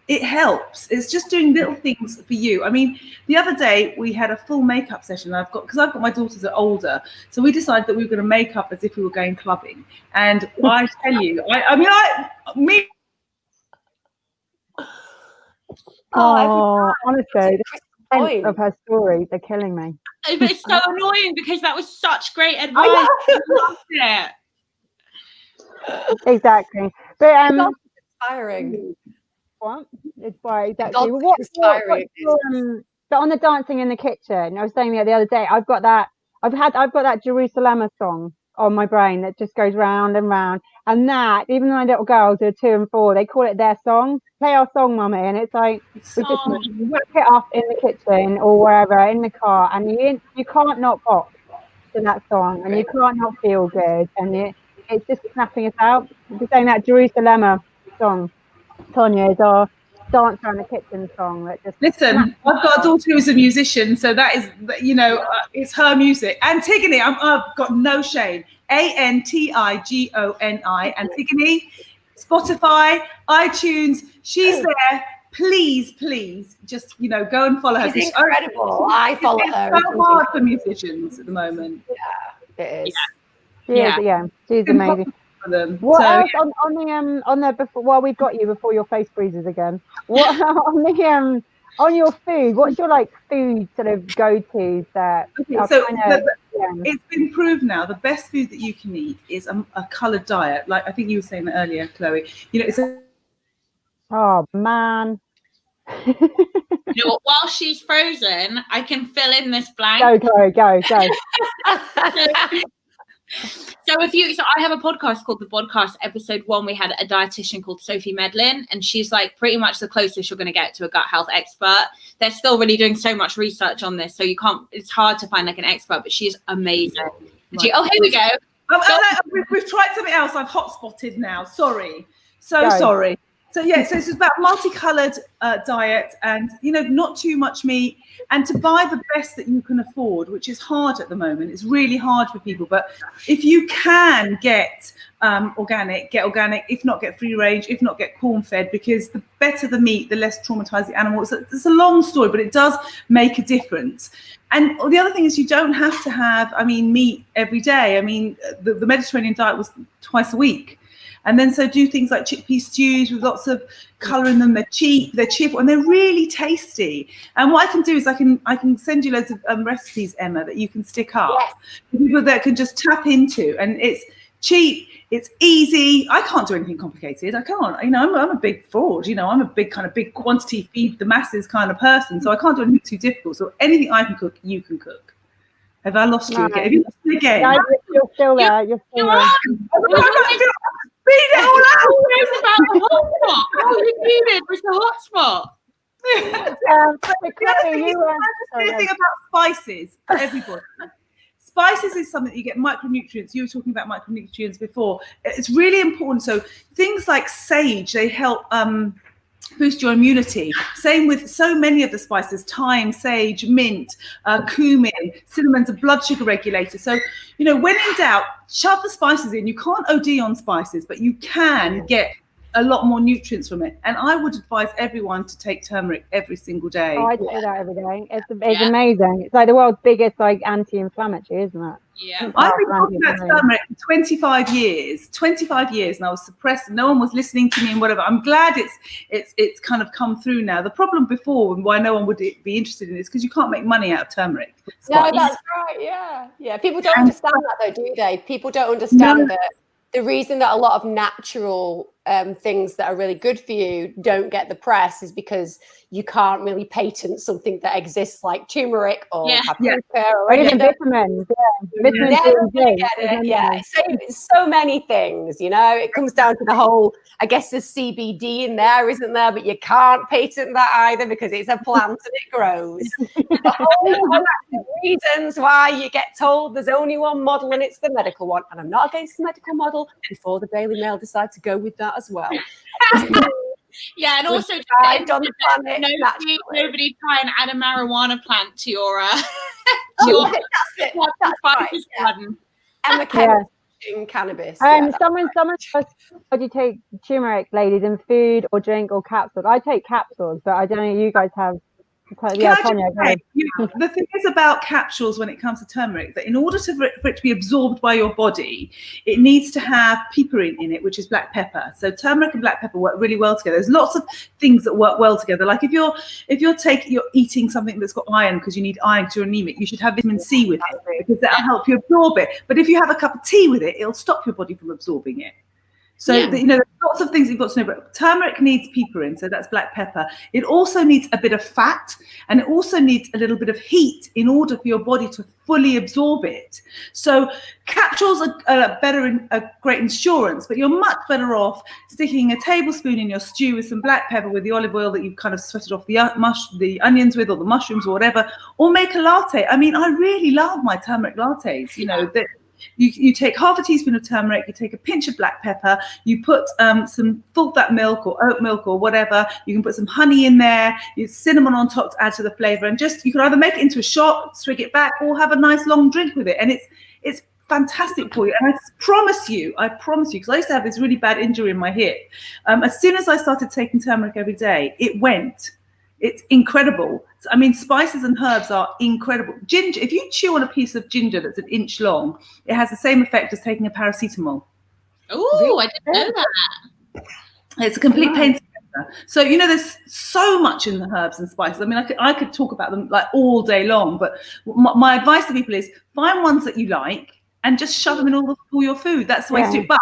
it helps. It's just doing little things for you. I mean, the other day we had a full makeup session. Because I've got my daughters that are older, so we decided that we were going to make up as if we were going clubbing. And I tell you, honestly, the end of her stories are killing me. It's so annoying because that was such great advice. I loved it. Exactly, but it's inspiring. What? It's why exactly. What's but on the dancing in the kitchen, I was saying the other day, I've got that Jerusalem song on my brain that just goes round and round. And that, even my little girls who are 2 and 4, they call it their song. Play our song, mummy. And it's like we just whip it up in the kitchen or wherever in the car, and you can't not pop to that song, and you can't not feel good, and it's just snapping us out. We're saying that Jerusalem song. Tonia is our dance around the kitchen song that just listen. I've got a daughter who's a musician, so that is, it's her music. Antigone, I've got no shame. Antigoni, Antigone, Spotify, iTunes. She's there. Please, just go and follow her. She's incredible. I follow her. It's so hard for musicians at the moment. Yeah, it is. She's amazing. What else on there before? Well, we've got you before your face freezes again. What on your food? What's your food sort of go-tos that? It's been proved now the best food that you can eat is a coloured diet. Like I think you were saying that earlier, Chloe. It's a. Oh man. While she's frozen, I can fill in this blank. Go. So I have a podcast called The Podcast. Episode 1, we had a dietitian called Sophie Medley, and she's pretty much the closest you're going to get to a gut health expert. They're still really doing so much research on this, so it's hard to find an expert, but she's amazing. Right. Here we go. We've tried something else. I've hotspotted now. Sorry. Sorry. So it's about multicolored diet and, not too much meat, and to buy the best that you can afford, which is hard at the moment. It's really hard for people. But if you can get organic, get organic. If not, get free range. If not, get corn fed, because the better the meat, the less traumatized the animal. It's a long story, but it does make a difference. And the other thing is you don't have to have, meat every day. The Mediterranean diet was twice a week. And then so do things like chickpea stews with lots of colour in them. They're cheap, they're cheerful, and they're really tasty. And what I can do is I can send you loads of recipes, Emma, that you can stick up. Yes. For people that can just tap into. And it's cheap, it's easy. I can't do anything complicated. I can't. I'm a big fraud. I'm a big quantity, feed the masses kind of person. So I can't do anything too difficult. So anything I can cook, you can cook. Have I lost you again? Have you lost me again? No, you're still there. You're still there. Read it all out. It's about the hotspot. All you needed was the hotspot. The thing about spices for everybody. Spices is something that you get micronutrients. You were talking about micronutrients before. It's really important. So things like sage, they help boost your immunity. Same with so many of the spices: thyme, sage, mint, cumin, cinnamon's a blood sugar regulator. So, when in doubt, shove the spices in. You can't OD on spices, but you can get a lot more nutrients from it. And I would advise everyone to take turmeric every single day. Oh, I do that every day. It's amazing. It's the world's biggest anti-inflammatory, isn't it? Yeah. I've been talking about turmeric for 25 years, and I was suppressed and no one was listening to me and whatever. I'm glad it's kind of come through now. The problem before and why no one would be interested in it is because you can't make money out of turmeric. No, that's right. Yeah. People don't understand that though, do they? People don't understand that the reason that a lot of natural things that are really good for you don't get the press is because you can't really patent something that exists like turmeric or paprika or even vitamins. So many things, it comes down to the whole, I guess there's CBD in there, isn't there? But you can't patent that either because it's a plant and it grows. All reasons why you get told there's only one model and it's the medical one. And I'm not against the medical model before the Daily Mail decide to go with that as well. Yeah, and also on the planet, nobody try and add a marijuana plant to your that's right. And the cannabis. Someone says, how do you take turmeric, ladies, in food or drink or capsules? I take capsules, but I don't know, you guys have. Tonia, the thing is about capsules when it comes to turmeric, that in order for it to be absorbed by your body, it needs to have piperine in it, which is black pepper. So turmeric and black pepper work really well together. There's lots of things that work well together. Like if you're eating something that's got iron because you need iron because you're anemic, you should have vitamin C with it because that'll help you absorb it. But if you have a cup of tea with it, it'll stop your body from absorbing it. So, there's lots of things you've got to know. But turmeric needs piperine, so that's black pepper. It also needs a bit of fat, and it also needs a little bit of heat in order for your body to fully absorb it. So capsules are better in a great insurance, but you're much better off sticking a tablespoon in your stew with some black pepper with the olive oil that you've kind of sweated off the onions with, or the mushrooms or whatever, or make a latte. I really love my turmeric lattes, You take half a teaspoon of turmeric, you take a pinch of black pepper, you put some full fat milk or oat milk or whatever. You can put some honey in there, you cinnamon on top to add to the flavor, and just you can either make it into a shot, swig it back, or have a nice long drink with it. And it's fantastic for you. And I promise you, because I used to have this really bad injury in my hip. As soon as I started taking turmeric every day, it went. It's incredible. I mean, spices and herbs are incredible. Ginger, if you chew on a piece of ginger that's an inch long, it has the same effect as taking a paracetamol. Oh, I didn't know that. It's a complete pain taker. So, you know, there's so much in the herbs and spices. I mean, I could talk about them like all day long, but my advice to people is find ones that you like and just shove them in all your food. That's the way to do it. But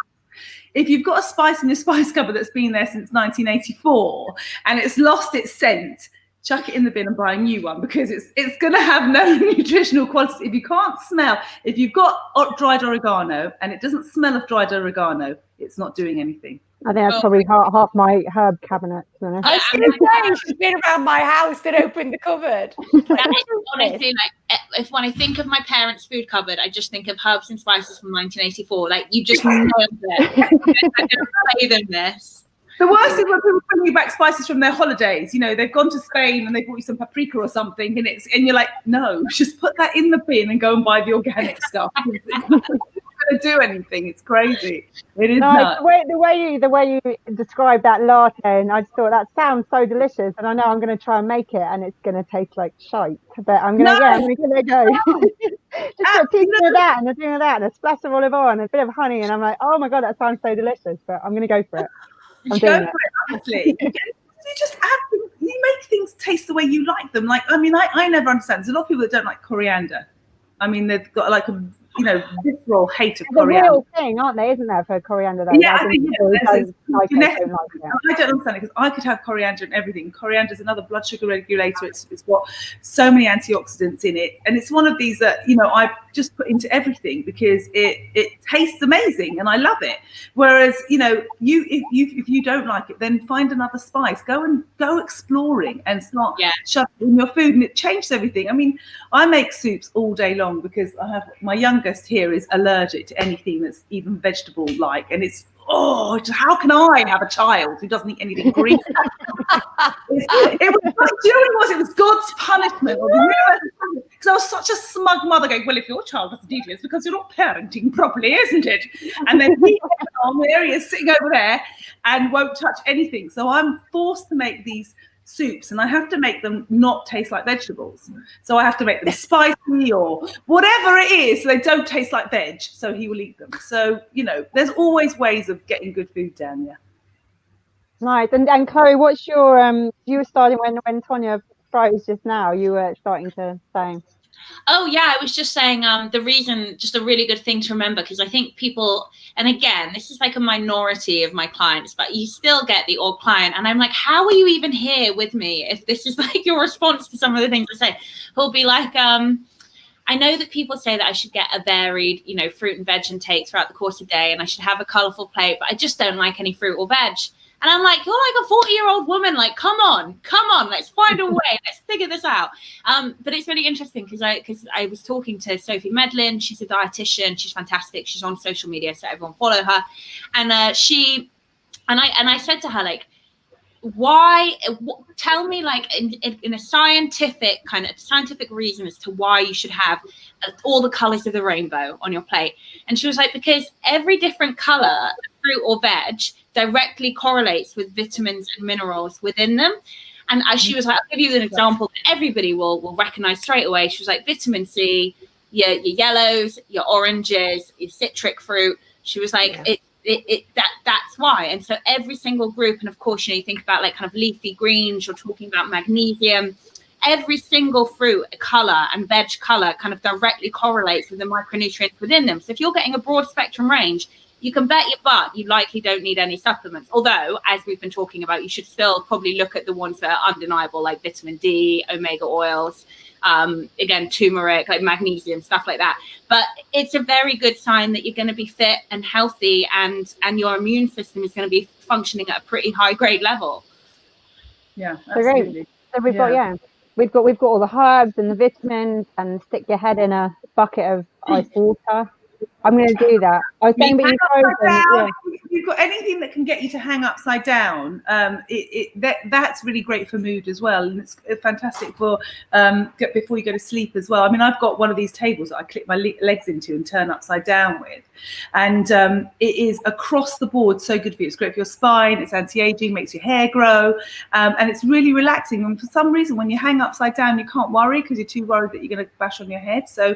if you've got a spice in your spice cupboard that's been there since 1984 and it's lost its scent, chuck it in the bin and buy a new one, because it's going to have no nutritional quality. If you can't smell, if you've got dried oregano and it doesn't smell of dried oregano, it's not doing anything. I think that's probably half my herb cabinet. I was going to say, she's been around my house and opened the cupboard. That is honestly, like, when I think of my parents' food cupboard, I just think of herbs and spices from 1984. Like, you just know it. I don't play them this. The worst is when people bring you back spices from their holidays. You know, they've gone to Spain and they brought you some paprika or something, and you're like, no, just put that in the bin and go and buy the organic stuff. It's not going to do anything. It's crazy. It is nuts. The way you described that latte, and I just thought that sounds so delicious, and I know I'm going to try and make it, and it's going to taste like shite. But I'm going to give it a go. Just a teaspoon of that and a thing of that, and a splash of olive oil and a bit of honey, and I'm like, oh my god, that sounds so delicious. But I'm going to go for it. Go for it, honestly. You just add things, you make things taste the way you like them. Like, I mean, I never understand. There's a lot of people that don't like coriander. I mean, they've got like a visceral hate of coriander. It's a real thing, aren't they? Isn't there, for coriander? Though? Yeah, I don't understand it because I could have coriander in everything. Coriander is another blood sugar regulator. It's got so many antioxidants in it, and it's one of these that I just put into everything because it tastes amazing and I love it. Whereas if you don't like it, then find another spice. Go exploring and start shoving it in your food, and it changes everything. I mean, I make soups all day long because I have my youngest here is allergic to anything that's even vegetable like, and it's how can I have a child who doesn't eat anything green? It was God's punishment, or the universe's punishment, because I was such a smug mother going, well, if your child doesn't eat it, it's because you're not parenting properly, isn't it? And then there he is sitting over there and won't touch anything. So I'm forced to make these soups, and I have to make them not taste like vegetables. So I have to make them spicy or whatever it is, so they don't taste like veg, so he will eat them. So there's always ways of getting good food down. Nice. And Chloe, what's your you were starting when Tonia froze just now, you were starting to say? Oh yeah, I was just saying the reason, just a really good thing to remember, because I think people, and again, this is like a minority of my clients, but you still get the odd client, and I'm like, how are you even here with me if this is like your response to some of the things I say? Who'll be like, I know that people say that I should get a varied, fruit and veg intake throughout the course of the day, and I should have a colourful plate, but I just don't like any fruit or veg. And I'm like, you're like a 40-year-old woman. Like, come on, let's find a way. Let's figure this out. But it's really interesting because I was talking to Sophie Medley, and she's a dietitian. She's fantastic. She's on social media, so everyone follow her. And I said to her, like, tell me, like, in a scientific reason as to why you should have all the colors of the rainbow on your plate. And she was like, because every different color, fruit or veg, directly correlates with vitamins and minerals within them. And as she was like, I'll give you an example that everybody will recognize straight away. She was like, vitamin C, your yellows, your oranges, your citric fruit. She was like, that's why. And so every single group, and of course, you think about like kind of leafy greens, you're talking about magnesium. Every single fruit color and veg color kind of directly correlates with the micronutrients within them. So if you're getting a broad spectrum range, you can bet your butt you likely don't need any supplements. Although, as we've been talking about, you should still probably look at the ones that are undeniable, like vitamin D, omega oils, again, turmeric, like magnesium, stuff like that. But it's a very good sign that you're going to be fit and healthy, and your immune system is going to be functioning at a pretty high grade level. Yeah, absolutely. So we've got all the herbs and the vitamins, and stick your head in a bucket of ice water. I'm going to do that. I was saying, but you if you've got anything that can get you to hang upside down, that's really great for mood as well, and it's fantastic for before you go to sleep as well. I mean, I've got one of these tables that I clip my legs into and turn upside down with, and it is across the board so good for you. It's great for your spine, it's anti-aging, makes your hair grow, and it's really relaxing. And for some reason, when you hang upside down, you can't worry because you're too worried that you're going to bash on your head. So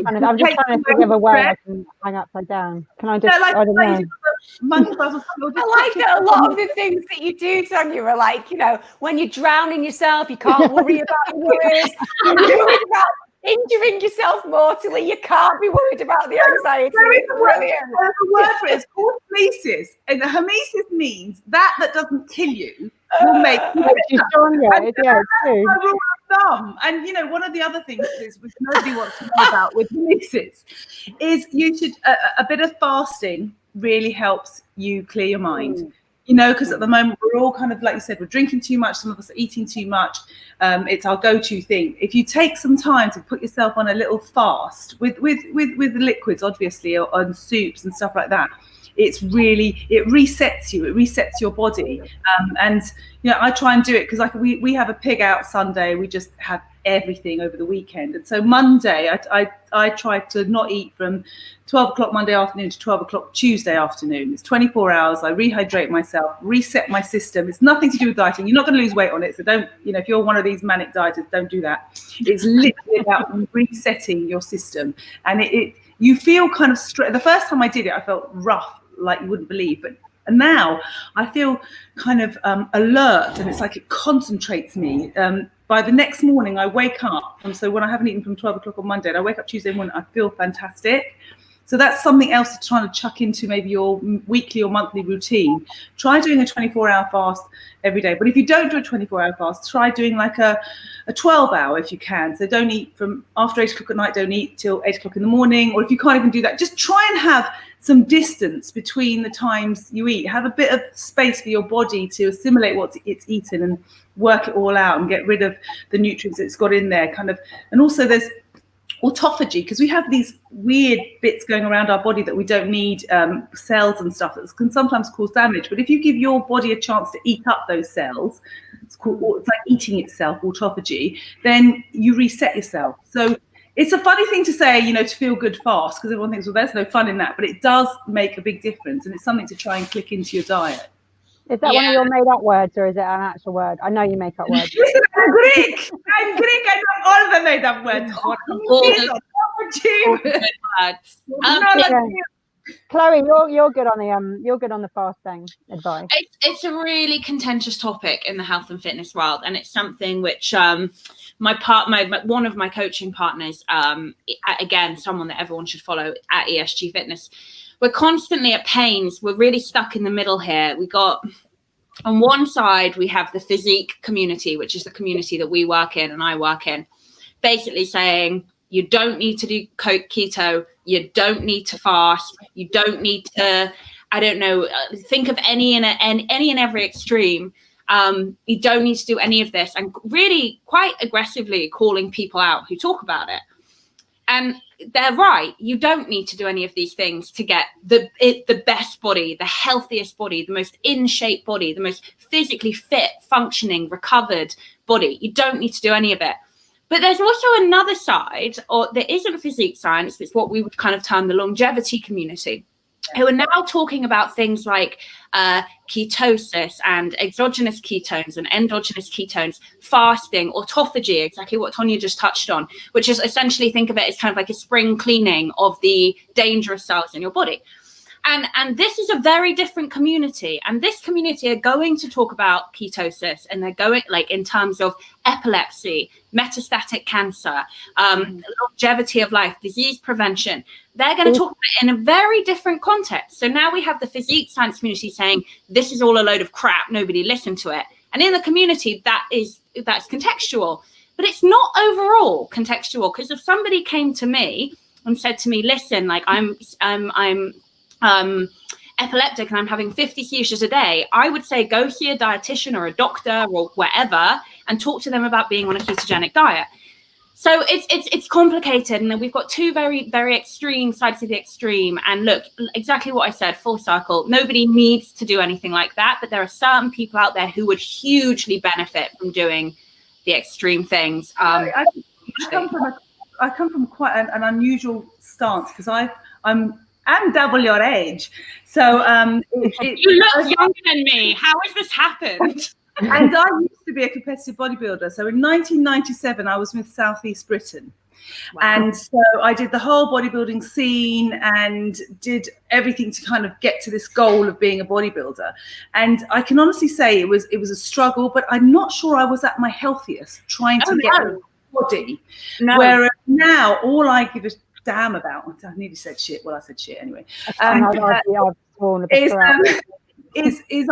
I'm just trying to think of a way I can hang upside down. Can I just? I don't know. I like that a lot of the things that you do, Tonia, are like, you know, when you're drowning yourself, you can't worry about your worries. You're worried about injuring yourself mortally. You can't be worried about the anxiety. It's brilliant. There's a word for it. It's called hormesis, and the hormesis means that doesn't kill you will make you better. And you know, one of the other things is, which nobody wants to know about with hormesis, is you should a bit of fasting really helps you clear your mind. You know, because at the moment we're all kind of, like you said, we're drinking too much. Some of us are eating too much. It's our go-to thing. If you take some time to put yourself on a little fast with liquids, obviously, or on soups and stuff like that, it resets you. It resets your body. And you know, I try and do it because we have a pig out Sunday. We just have everything over the weekend, and so Monday I try to not eat from 12 o'clock Monday afternoon to 12 o'clock Tuesday afternoon. It's 24 hours. I rehydrate myself, reset my system. It's nothing to do with dieting. You're not going to lose weight on it, so don't, you know, if you're one of these manic dieters, don't do that. It's literally about resetting your system, and you feel kind of the first time I did it, I felt rough, like you wouldn't believe, but now I feel kind of alert, and it's like it concentrates me. By the next morning, I wake up, and so when I haven't eaten from 12 o'clock on Monday, and I wake up Tuesday morning, I feel fantastic. So that's something else to try to chuck into maybe your weekly or monthly routine. Try doing a 24-hour fast every day. But if you don't do a 24-hour fast, try doing like a 12-hour if you can. So don't eat from after 8 o'clock at night, don't eat till 8 o'clock in the morning. Or if you can't even do that, just try and have some distance between the times you eat. Have a bit of space for your body to assimilate what it's eaten and work it all out and get rid of the nutrients it's got in there. And also there's autophagy, because we have these weird bits going around our body that we don't need, cells and stuff that can sometimes cause damage. But if you give your body a chance to eat up those cells, it's like eating itself, autophagy, then you reset yourself. So it's a funny thing to say, you know, to feel good fast, because everyone thinks, well, there's no fun in that, but it does make a big difference, and it's something to try and click into your diet. Is that one of your made-up words, or is it an actual word? I know you make up words. Listen, I'm Greek. I know all of the made-up words. Chloe, you're good on the fasting advice. It's a really contentious topic in the health and fitness world, and it's something which one of my coaching partners, again, someone that everyone should follow at ESG Fitness. We're constantly at pains. We're really stuck in the middle here. We got, on one side, we have the physique community, which is the community that we work in and I work in, basically saying you don't need to do keto, you don't need to fast, you don't need to, I don't know, think of any and every extreme. You don't need to do any of this, and really quite aggressively calling people out who talk about it. And they're right. You don't need to do any of these things to get the best body, the healthiest body, the most in shape body, the most physically fit, functioning, recovered body. You don't need to do any of it. But there's also another side, or there isn't physique science. It's what we would kind of term the longevity community, who are now talking about things like ketosis and exogenous ketones and endogenous ketones, fasting, autophagy, exactly what Tonia just touched on, which is essentially, think of it as kind of like a spring cleaning of the dangerous cells in your body. And this is a very different community. And this community are going to talk about ketosis, and they're going like in terms of epilepsy, metastatic cancer, longevity of life, disease prevention. They're going to talk about it in a very different context. So now we have the physique science community saying this is all a load of crap. Nobody listened to it. And in the community, that's contextual, but it's not overall contextual. Because if somebody came to me and said to me, listen, like I'm epileptic and I'm having 50 seizures a day, I would say go see a dietitian or a doctor or whatever and talk to them about being on a ketogenic diet. So it's complicated, and we've got two very, very extreme sides of the extreme. And look, exactly what I said, full circle. Nobody needs to do anything like that, but there are certain people out there who would hugely benefit from doing the extreme things. I come from quite an unusual stance because I'm double your age, so you look younger than me. How has this happened? And I used to be a competitive bodybuilder. So in 1997, I was with Southeast Britain. Wow. And so I did the whole bodybuilding scene and did everything to kind of get to this goal of being a bodybuilder. And I can honestly say it was a struggle, but I'm not sure I was at my healthiest trying to get a body. No. Whereas now all I give a damn about, I nearly said shit. Well, I said shit anyway. Is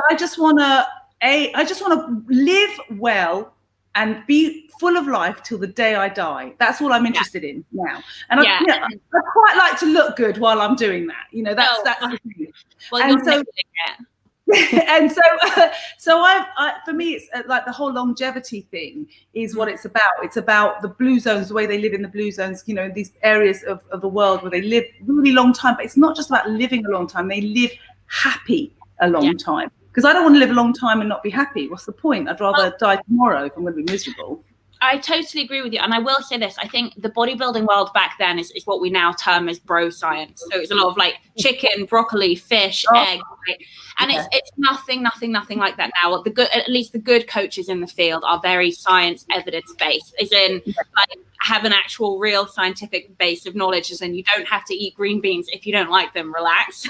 I just want to live well and be full of life till the day I die. That's all I'm interested in now. And I quite like to look good while I'm doing that. You know, that's the thing. Well, and so, and so I for me, it's like the whole longevity thing is what it's about. It's about the blue zones, the way they live in the blue zones, you know, in these areas of the world where they live really long time. But it's not just about living a long time. They live happy a long time. Because I don't want to live a long time and not be happy. What's the point? I'd rather die tomorrow if I'm going to be miserable. I totally agree with you. And I will say this. I think the bodybuilding world back then is what we now term as bro science. So it's a lot of like chicken, broccoli, fish, egg. Right? And it's nothing like that now. At least the good coaches in the field are very science evidence based, as in like have an actual real scientific base of knowledge, as in you don't have to eat green beans if you don't like them. Relax.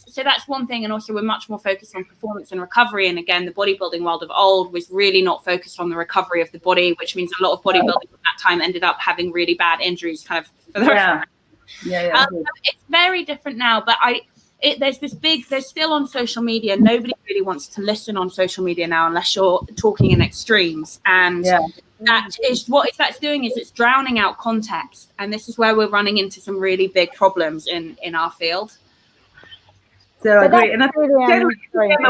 So that's one thing. And also we're much more focused on performance and recovery. And again, the bodybuilding world of old was really not focused on the recovery of the body, which means a lot of bodybuilding at that time ended up having really bad injuries kind of for the rest of it's very different now, but there's still on social media, nobody really wants to listen on social media now unless you're talking in extremes. And that is what that's doing, is it's drowning out context. And this is where we're running into some really big problems in our field. So I agree. And I think generally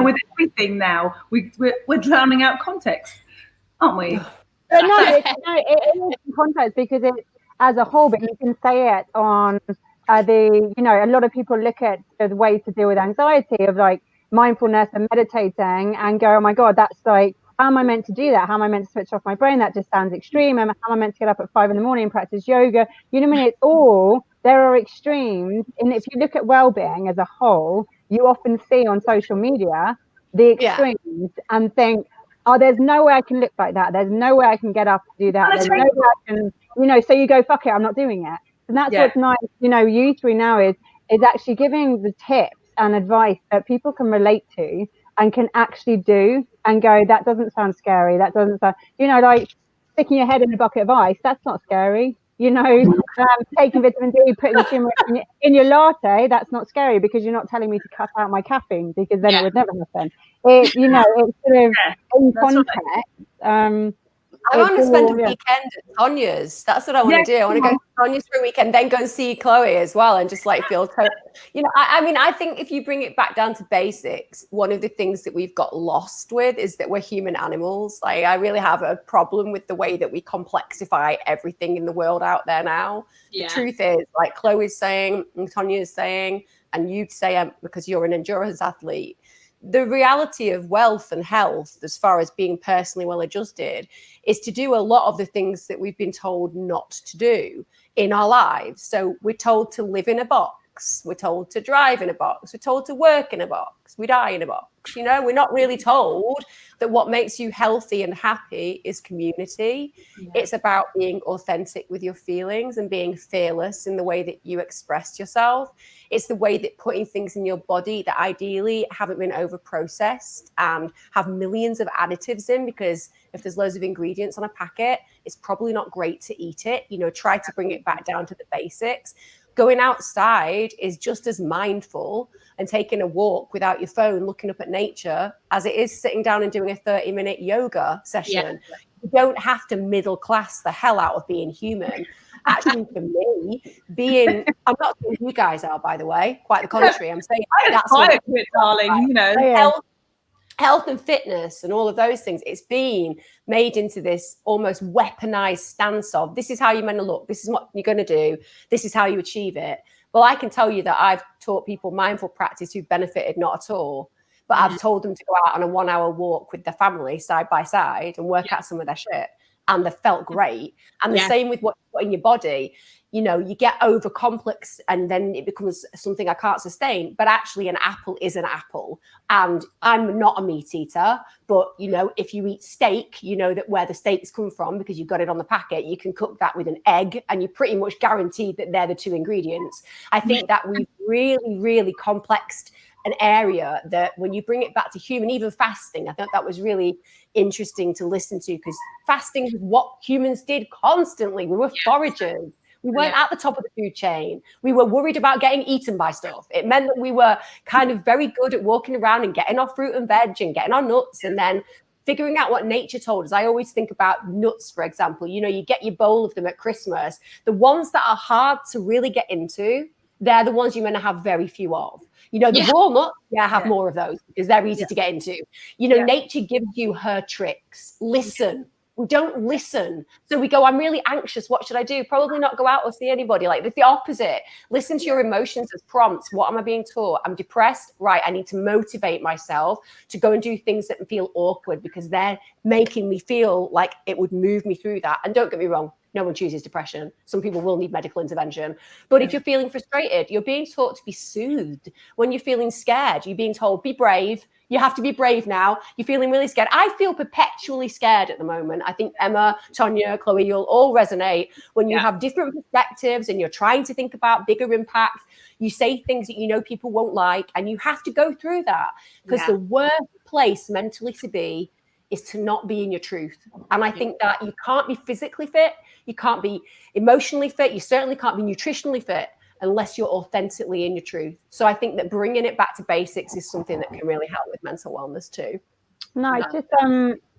with everything now, we're drowning out context, aren't we? But no, it is context because it's as a whole, but you can say it on a lot of people look at the way to deal with anxiety of like mindfulness and meditating and go, oh my God, that's like, how am I meant to do that? How am I meant to switch off my brain? That just sounds extreme. How am I meant to get up at 5 a.m. and practice yoga? You know what I mean? It's all, there are extremes. And if you look at well-being as a whole, you often see on social media the extremes and think, oh, there's no way I can look like that. There's no way I can get up and do that. There's no way I can, so you go, fuck it, I'm not doing it. And that's what's nice, you three now is actually giving the tips and advice that people can relate to and can actually do and go, that doesn't sound scary. That doesn't sound, like sticking your head in a bucket of ice. That's not scary. Taking vitamin D, putting turmeric in your latte, that's not scary because you're not telling me to cut out my caffeine because then it would never happen. It's sort of in context. I want to spend a weekend at Tonia's. That's what I want to do. I want to go to Tonia's for a weekend, then go and see Chloe as well, and just like feel. I think if you bring it back down to basics, one of the things that we've got lost with is that we're human animals. Like I really have a problem with the way that we complexify everything in the world out there now. Yeah. The truth is, like Chloe's saying, and Tonia's saying, and you'd say because you're an endurance athlete. The reality of wealth and health, as far as being personally well adjusted, is to do a lot of the things that we've been told not to do in our lives. So we're told to live in a box. We're told to drive in a box. We're told to work in a box. We die in a box. We're not really told that what makes you healthy and happy is community. Yeah. It's about being authentic with your feelings and being fearless in the way that you express yourself. It's the way that putting things in your body that ideally haven't been over processed and have millions of additives in, because if there's loads of ingredients on a packet, it's probably not great to eat it. Try to bring it back down to the basics. Going outside is just as mindful and taking a walk without your phone, looking up at nature, as it is sitting down and doing a 30-minute yoga session. Yeah. You don't have to middle class the hell out of being human. Actually, for me, I'm not saying you guys are, by the way, quite the contrary. I'm saying that's quite a bit, darling, health and fitness and all of those things, it's been made into this almost weaponized stance of, this is how you're meant to look, this is what you're going to do, this is how you achieve it. Well, I can tell you that I've taught people mindful practice who benefited not at all, but I've told them to go out on a 1 hour walk with their family side by side and work out some of their shit, and they felt great. And the same with what you put in your body. You know, you get over complex and then it becomes something I can't sustain. But actually, an apple is an apple. And I'm not a meat eater, but, you know, if you eat steak, you know that where the steaks come from because you've got it on the packet, you can cook that with an egg and you're pretty much guaranteed that they're the two ingredients. I think that we've really, really complexed an area that when you bring it back to human, even fasting, I thought that was really interesting to listen to, because fasting was what humans did constantly. We were foragers. We weren't at the top of the food chain. We were worried about getting eaten by stuff. It meant that we were kind of very good at walking around and getting our fruit and veg and getting our nuts and then figuring out what nature told us. I always think about nuts, for example. You know, you get your bowl of them at Christmas. The ones that are hard to really get into, they're the ones you're going to have very few of. You know, the walnuts, have more of those because they're easy to get into. You know, nature gives you her tricks. Listen. We don't listen. So we go, I'm really anxious. What should I do? Probably not go out or see anybody. Like, it's the opposite. Listen to your emotions as prompts. What am I being taught? I'm depressed. Right. I need to motivate myself to go and do things that feel awkward because they're making me feel like it would move me through that. And don't get me wrong. No one chooses depression. Some people will need medical intervention. But if you're feeling frustrated, you're being taught to be soothed. When you're feeling scared, you're being told, be brave. You have to be brave now. You're feeling really scared. I feel perpetually scared at the moment. I think Emma, Tonia, Chloe, you'll all resonate. When you have different perspectives and you're trying to think about bigger impacts, you say things that you know people won't like, and you have to go through that, because the worst place mentally to be is to not be in your truth. And I think that you can't be physically fit, you can't be emotionally fit, you certainly can't be nutritionally fit unless you're authentically in your truth. So I think that bringing it back to basics is something that can really help with mental wellness too. No,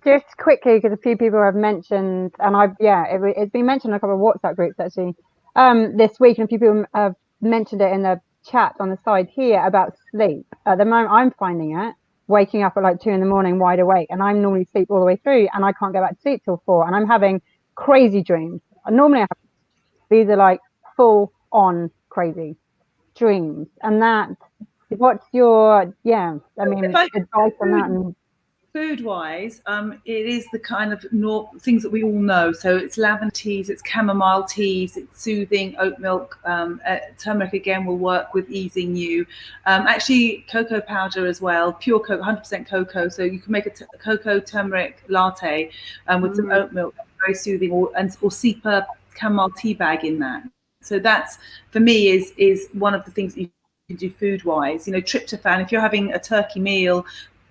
just quickly, because a few people have mentioned, and it's been mentioned in a couple of WhatsApp groups actually this week, and a few people have mentioned it in the chat on the side here about sleep. At the moment, I'm finding it waking up at like 2 a.m. wide awake, and I'm normally sleep all the way through, and I can't go back to sleep till 4, and I'm having crazy dreams. Normally these are like full on crazy dreams. And that, what's your advice on that? And food wise, it is the kind of things that we all know. So it's lavender teas, it's chamomile teas, it's soothing, oat milk, turmeric again will work with easing you. Actually, cocoa powder as well, pure cocoa, 100% cocoa. So you can make a cocoa turmeric latte with some oat milk, very soothing, or steep chamomile tea bag in that. So that's, for me, is one of the things that you can do food wise. You know, tryptophan, if you're having a turkey meal,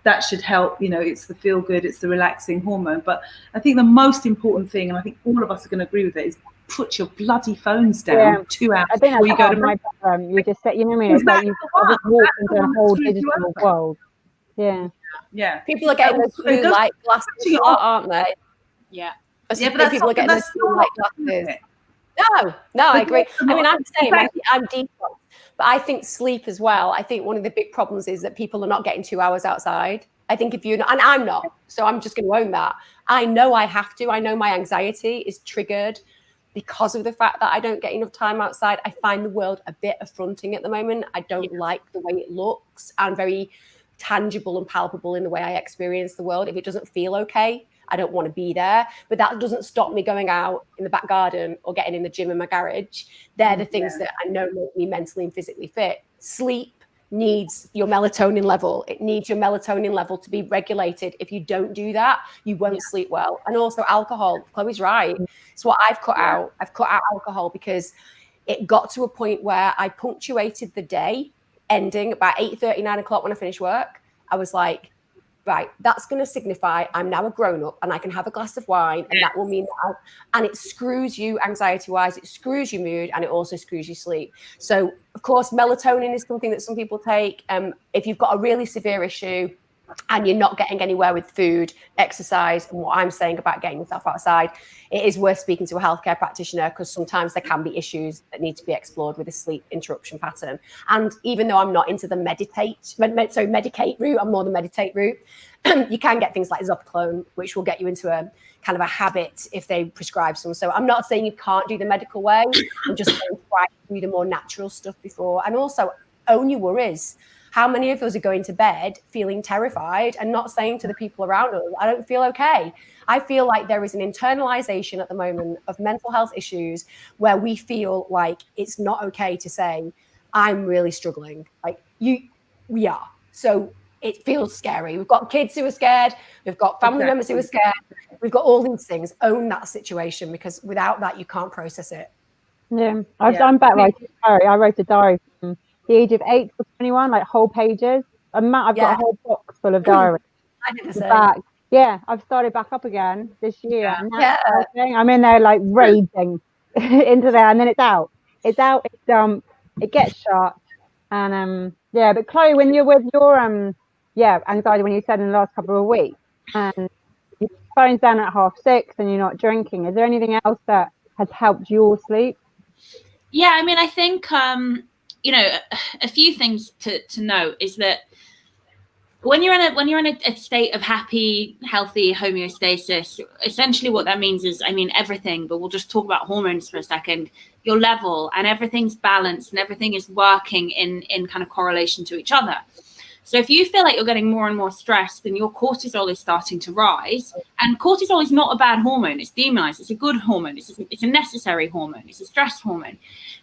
that should help. You know, it's the feel good, it's the relaxing hormone. But I think the most important thing, and I think all of us are going to agree with it, is put your bloody phones down 2 hours I think before you go to my problem. You just said, you know what I mean? It's like you just walk into a whole digital world. Yeah. People are getting those blue light glasses, aren't they? Yeah. But people are getting those blue light glasses. No, I agree. I mean, I'm the same. I'm detox. But I think sleep as well. I think one of the big problems is that people are not getting 2 hours outside. I think if you're not, and I'm not, so I'm just going to own that. I know I have to. I know my anxiety is triggered because of the fact that I don't get enough time outside. I find the world a bit affronting at the moment. I don't like the way it looks. I'm very tangible and palpable in the way I experience the world. If it doesn't feel okay, I don't want to be there. But that doesn't stop me going out in the back garden or getting in the gym in my garage. They're the things that I know make me mentally and physically fit. Sleep needs your melatonin level. It needs your melatonin level to be regulated. If you don't do that, you won't sleep well. And also alcohol. Chloe's right. It's what I've cut out. I've cut out alcohol because it got to a point where I punctuated the day ending about 8:30, 9 o'clock when I finished work. I was like, right, that's going to signify I'm now a grown-up and I can have a glass of wine, and that will mean that and it screws you anxiety-wise, it screws your mood, and it also screws your sleep. So, of course, melatonin is something that some people take. If you've got a really severe issue, and you're not getting anywhere with food, exercise, and what I'm saying about getting yourself outside, it is worth speaking to a healthcare practitioner, because sometimes there can be issues that need to be explored with a sleep interruption pattern. And even though I'm not into the medicate route, I'm more the meditate route, you can get things like Zopiclone, which will get you into a kind of a habit if they prescribe some. So I'm not saying you can't do the medical way. I'm just saying try to do the more natural stuff before. And also own your worries. How many of us are going to bed feeling terrified and not saying to the people around us, I don't feel okay? I feel like there is an internalization at the moment of mental health issues where we feel like it's not okay to say, I'm really struggling. Like we are. So it feels scary. We've got kids who are scared. We've got family members who are scared. We've got all these things. Own that situation, because without that, you can't process it. Yeah, I'm back writing a diary. I wrote a diary from the age of 8 to 21, like whole pages. I've got a whole box full of diaries. I did the same. Yeah, I've started back up again this year. Yeah. I'm in there like raging into there, and then it's out. It's dumped. It gets shot. And but Chloe, when you're with your anxiety, when you said in the last couple of weeks, and your phone's down at 6:30 and you're not drinking, is there anything else that has helped your sleep? Yeah, I mean, I think a few things to note is that when you're in a state of happy, healthy homeostasis, essentially what that means is, I mean, everything, but we'll just talk about hormones for a second. Your level and everything's balanced and everything is working in kind of correlation to each other. So if you feel like you're getting more and more stressed, then your cortisol is starting to rise. And cortisol is not a bad hormone. It's demonized. It's a good hormone. It's a necessary hormone. It's a stress hormone.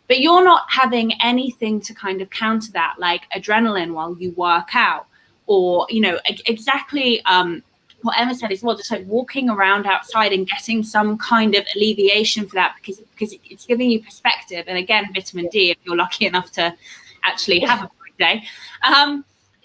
But you're not having anything to kind of counter that, like adrenaline while you work out, or, exactly what Emma said as well, just like walking around outside and getting some kind of alleviation for that, because it's giving you perspective. And again, vitamin D, if you're lucky enough to actually have a good day.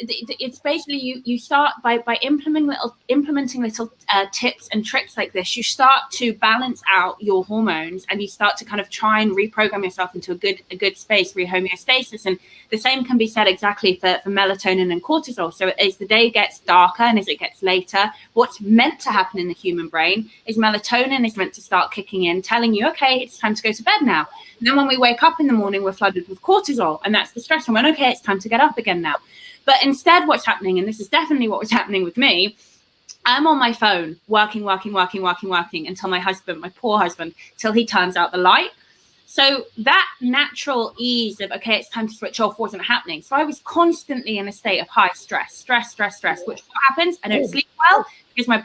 It's basically you start by implementing little tips and tricks like this. You start to balance out your hormones, and you start to kind of try and reprogram yourself into a good space for your homeostasis. And the same can be said exactly for melatonin and cortisol. So as the day gets darker and as it gets later, what's meant to happen in the human brain is melatonin is meant to start kicking in, telling you, okay, it's time to go to bed now. And then when we wake up in the morning, we're flooded with cortisol, and that's the stress hormone. Okay, it's time to get up again now. But instead, what's happening, and this is definitely what was happening with me, I'm on my phone working until my poor husband, till he turns out the light. So that natural ease of, okay, it's time to switch off wasn't happening. So I was constantly in a state of high stress, which what happens? I don't sleep well because my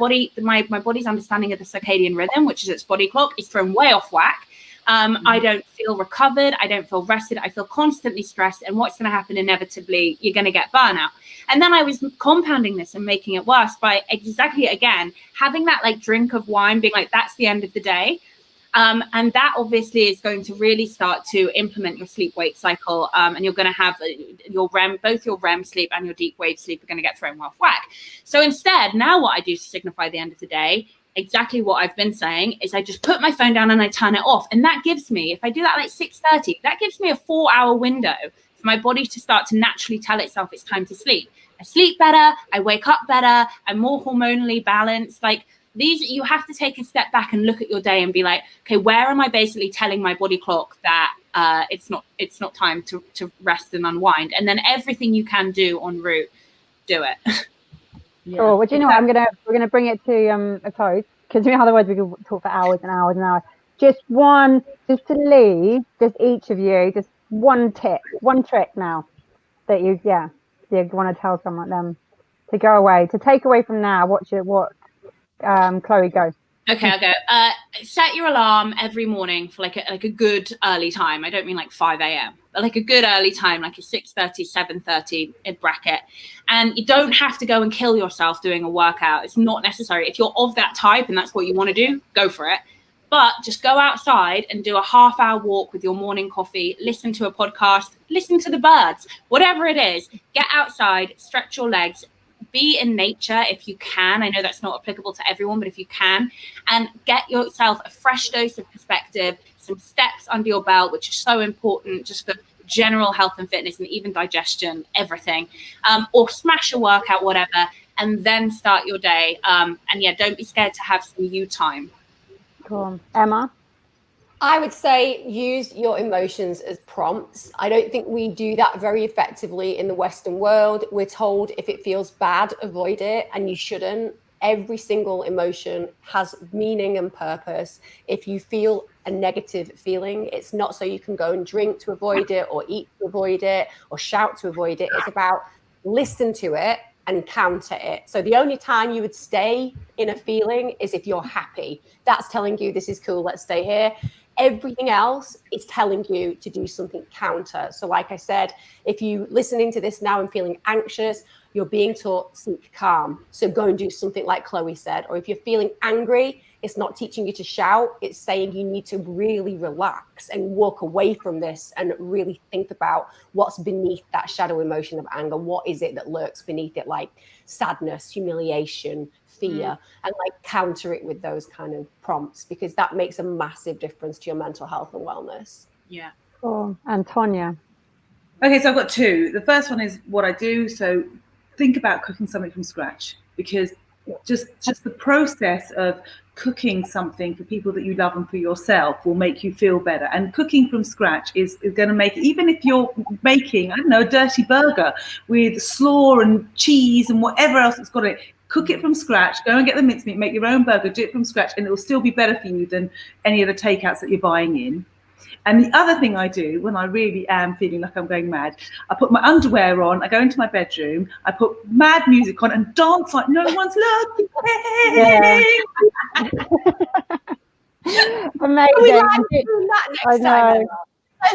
body's understanding of the circadian rhythm, which is its body clock, is thrown way off whack. I don't feel recovered. I don't feel rested. I feel constantly stressed. And what's going to happen inevitably? You're going to get burnout. And then I was compounding this and making it worse by exactly, again, having that like drink of wine, being like, that's the end of the day. And that obviously is going to really start to implement your sleep-wake cycle. And you're going to have both your REM sleep and your deep wave sleep are going to get thrown off whack. So instead, now what I do to signify the end of the day, exactly what I've been saying, is I just put my phone down and I turn it off. And that gives me, if I do that like 6:30, that gives me a 4-hour window for my body to start to naturally tell itself it's time to sleep. I sleep better, I wake up better, I'm more hormonally balanced. Like these, you have to take a step back and look at your day and be like, okay, where am I basically telling my body clock that it's not time to rest and unwind? And then everything you can do en route, do it. Yeah. Oh, well, do you know what? We're gonna bring it to a close, because otherwise we could talk for hours and hours and hours. Just to leave, just each of you, just one tip, one trick now that you want to tell someone to go away, to take away from now. Chloe, go. Okay, I'll go. Set your alarm every morning for like a good early time. I don't mean like 5 a.m., but like a good early time, like a 6:30, 7:30 in bracket. And you don't have to go and kill yourself doing a workout. It's not necessary. If you're of that type and that's what you want to do, go for it. But just go outside and do a half-hour walk with your morning coffee, listen to a podcast, listen to the birds, whatever it is. Get outside, stretch your legs, be in nature if you can. I know that's not applicable to everyone, but if you can, and get yourself a fresh dose of perspective, some steps under your belt, which is so important just for general health and fitness and even digestion, everything, or smash a workout, whatever. and then start your day. And yeah, don't be scared to have some you time. Cool. Emma? I would say use your emotions as prompts. I don't think we do that very effectively in the Western world. We're told if it feels bad, avoid it, and you shouldn't. Every single emotion has meaning and purpose. If you feel a negative feeling, it's not so you can go and drink to avoid it, or eat to avoid it, or shout to avoid it. It's about listen to it and counter it. So the only time you would stay in a feeling is if you're happy. That's telling you this is cool, let's stay here. Everything else is telling you to do something counter. So like I said, if you listening to this now and feeling anxious, you're being taught seek calm. So go and do something like Chloe said. Or if you're feeling angry, it's not teaching you to shout. It's saying you need to really relax and walk away from this and really think about what's beneath that shadow emotion of anger. What is it that lurks beneath it, like sadness, humiliation, fear, and like counter it with those kind of prompts, because that makes a massive difference to your mental health and wellness. Yeah. Cool. And Tonia? Okay, so I've got two. The first one is what I do. So think about cooking something from scratch, because just the process of cooking something for people that you love and for yourself will make you feel better. And cooking from scratch is going to make, even if you're making, I don't know, a dirty burger with slaw and cheese and whatever else it's got in it, cook it from scratch, go and get the mincemeat, make your own burger, do it from scratch, and it will still be better for you than any of the takeouts that you're buying in. And the other thing I do when I really am feeling like I'm going mad, I put my underwear on, I go into my bedroom, I put mad music on and dance like no one's looking. Yeah. Amazing. I know.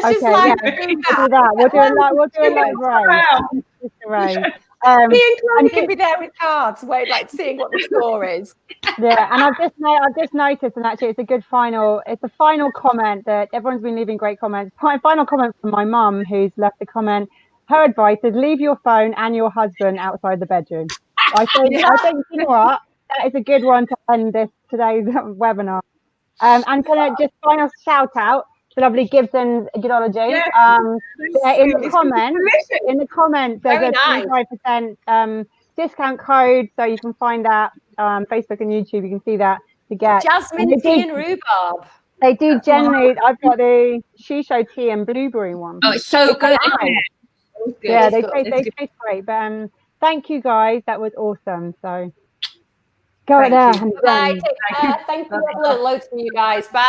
Let's Okay, just yeah, do we'll do that. We'll do a live rave. Just a rave. Me and Chloe can be there with cards, like seeing what the score is. Yeah, and I've just noticed, and actually, it's a final comment that everyone's been leaving great comments. Final comment from my mum, who's left a comment. Her advice is leave your phone and your husband outside the bedroom. I think you know what, that is a good one to end today's webinar. And can I just final shout out to lovely Gibson Goodoolgy. In the comments, there's a 25% discount code, so you can find that Facebook and YouTube. You can see that to get jasmine tea and rhubarb. They do generally. I've got the shisho tea and blueberry one. Oh, it's so good. Yeah, they taste great. But thank you guys. That was awesome. So go out there. Bye. Take care. Thank you. Loads for you guys. Bye.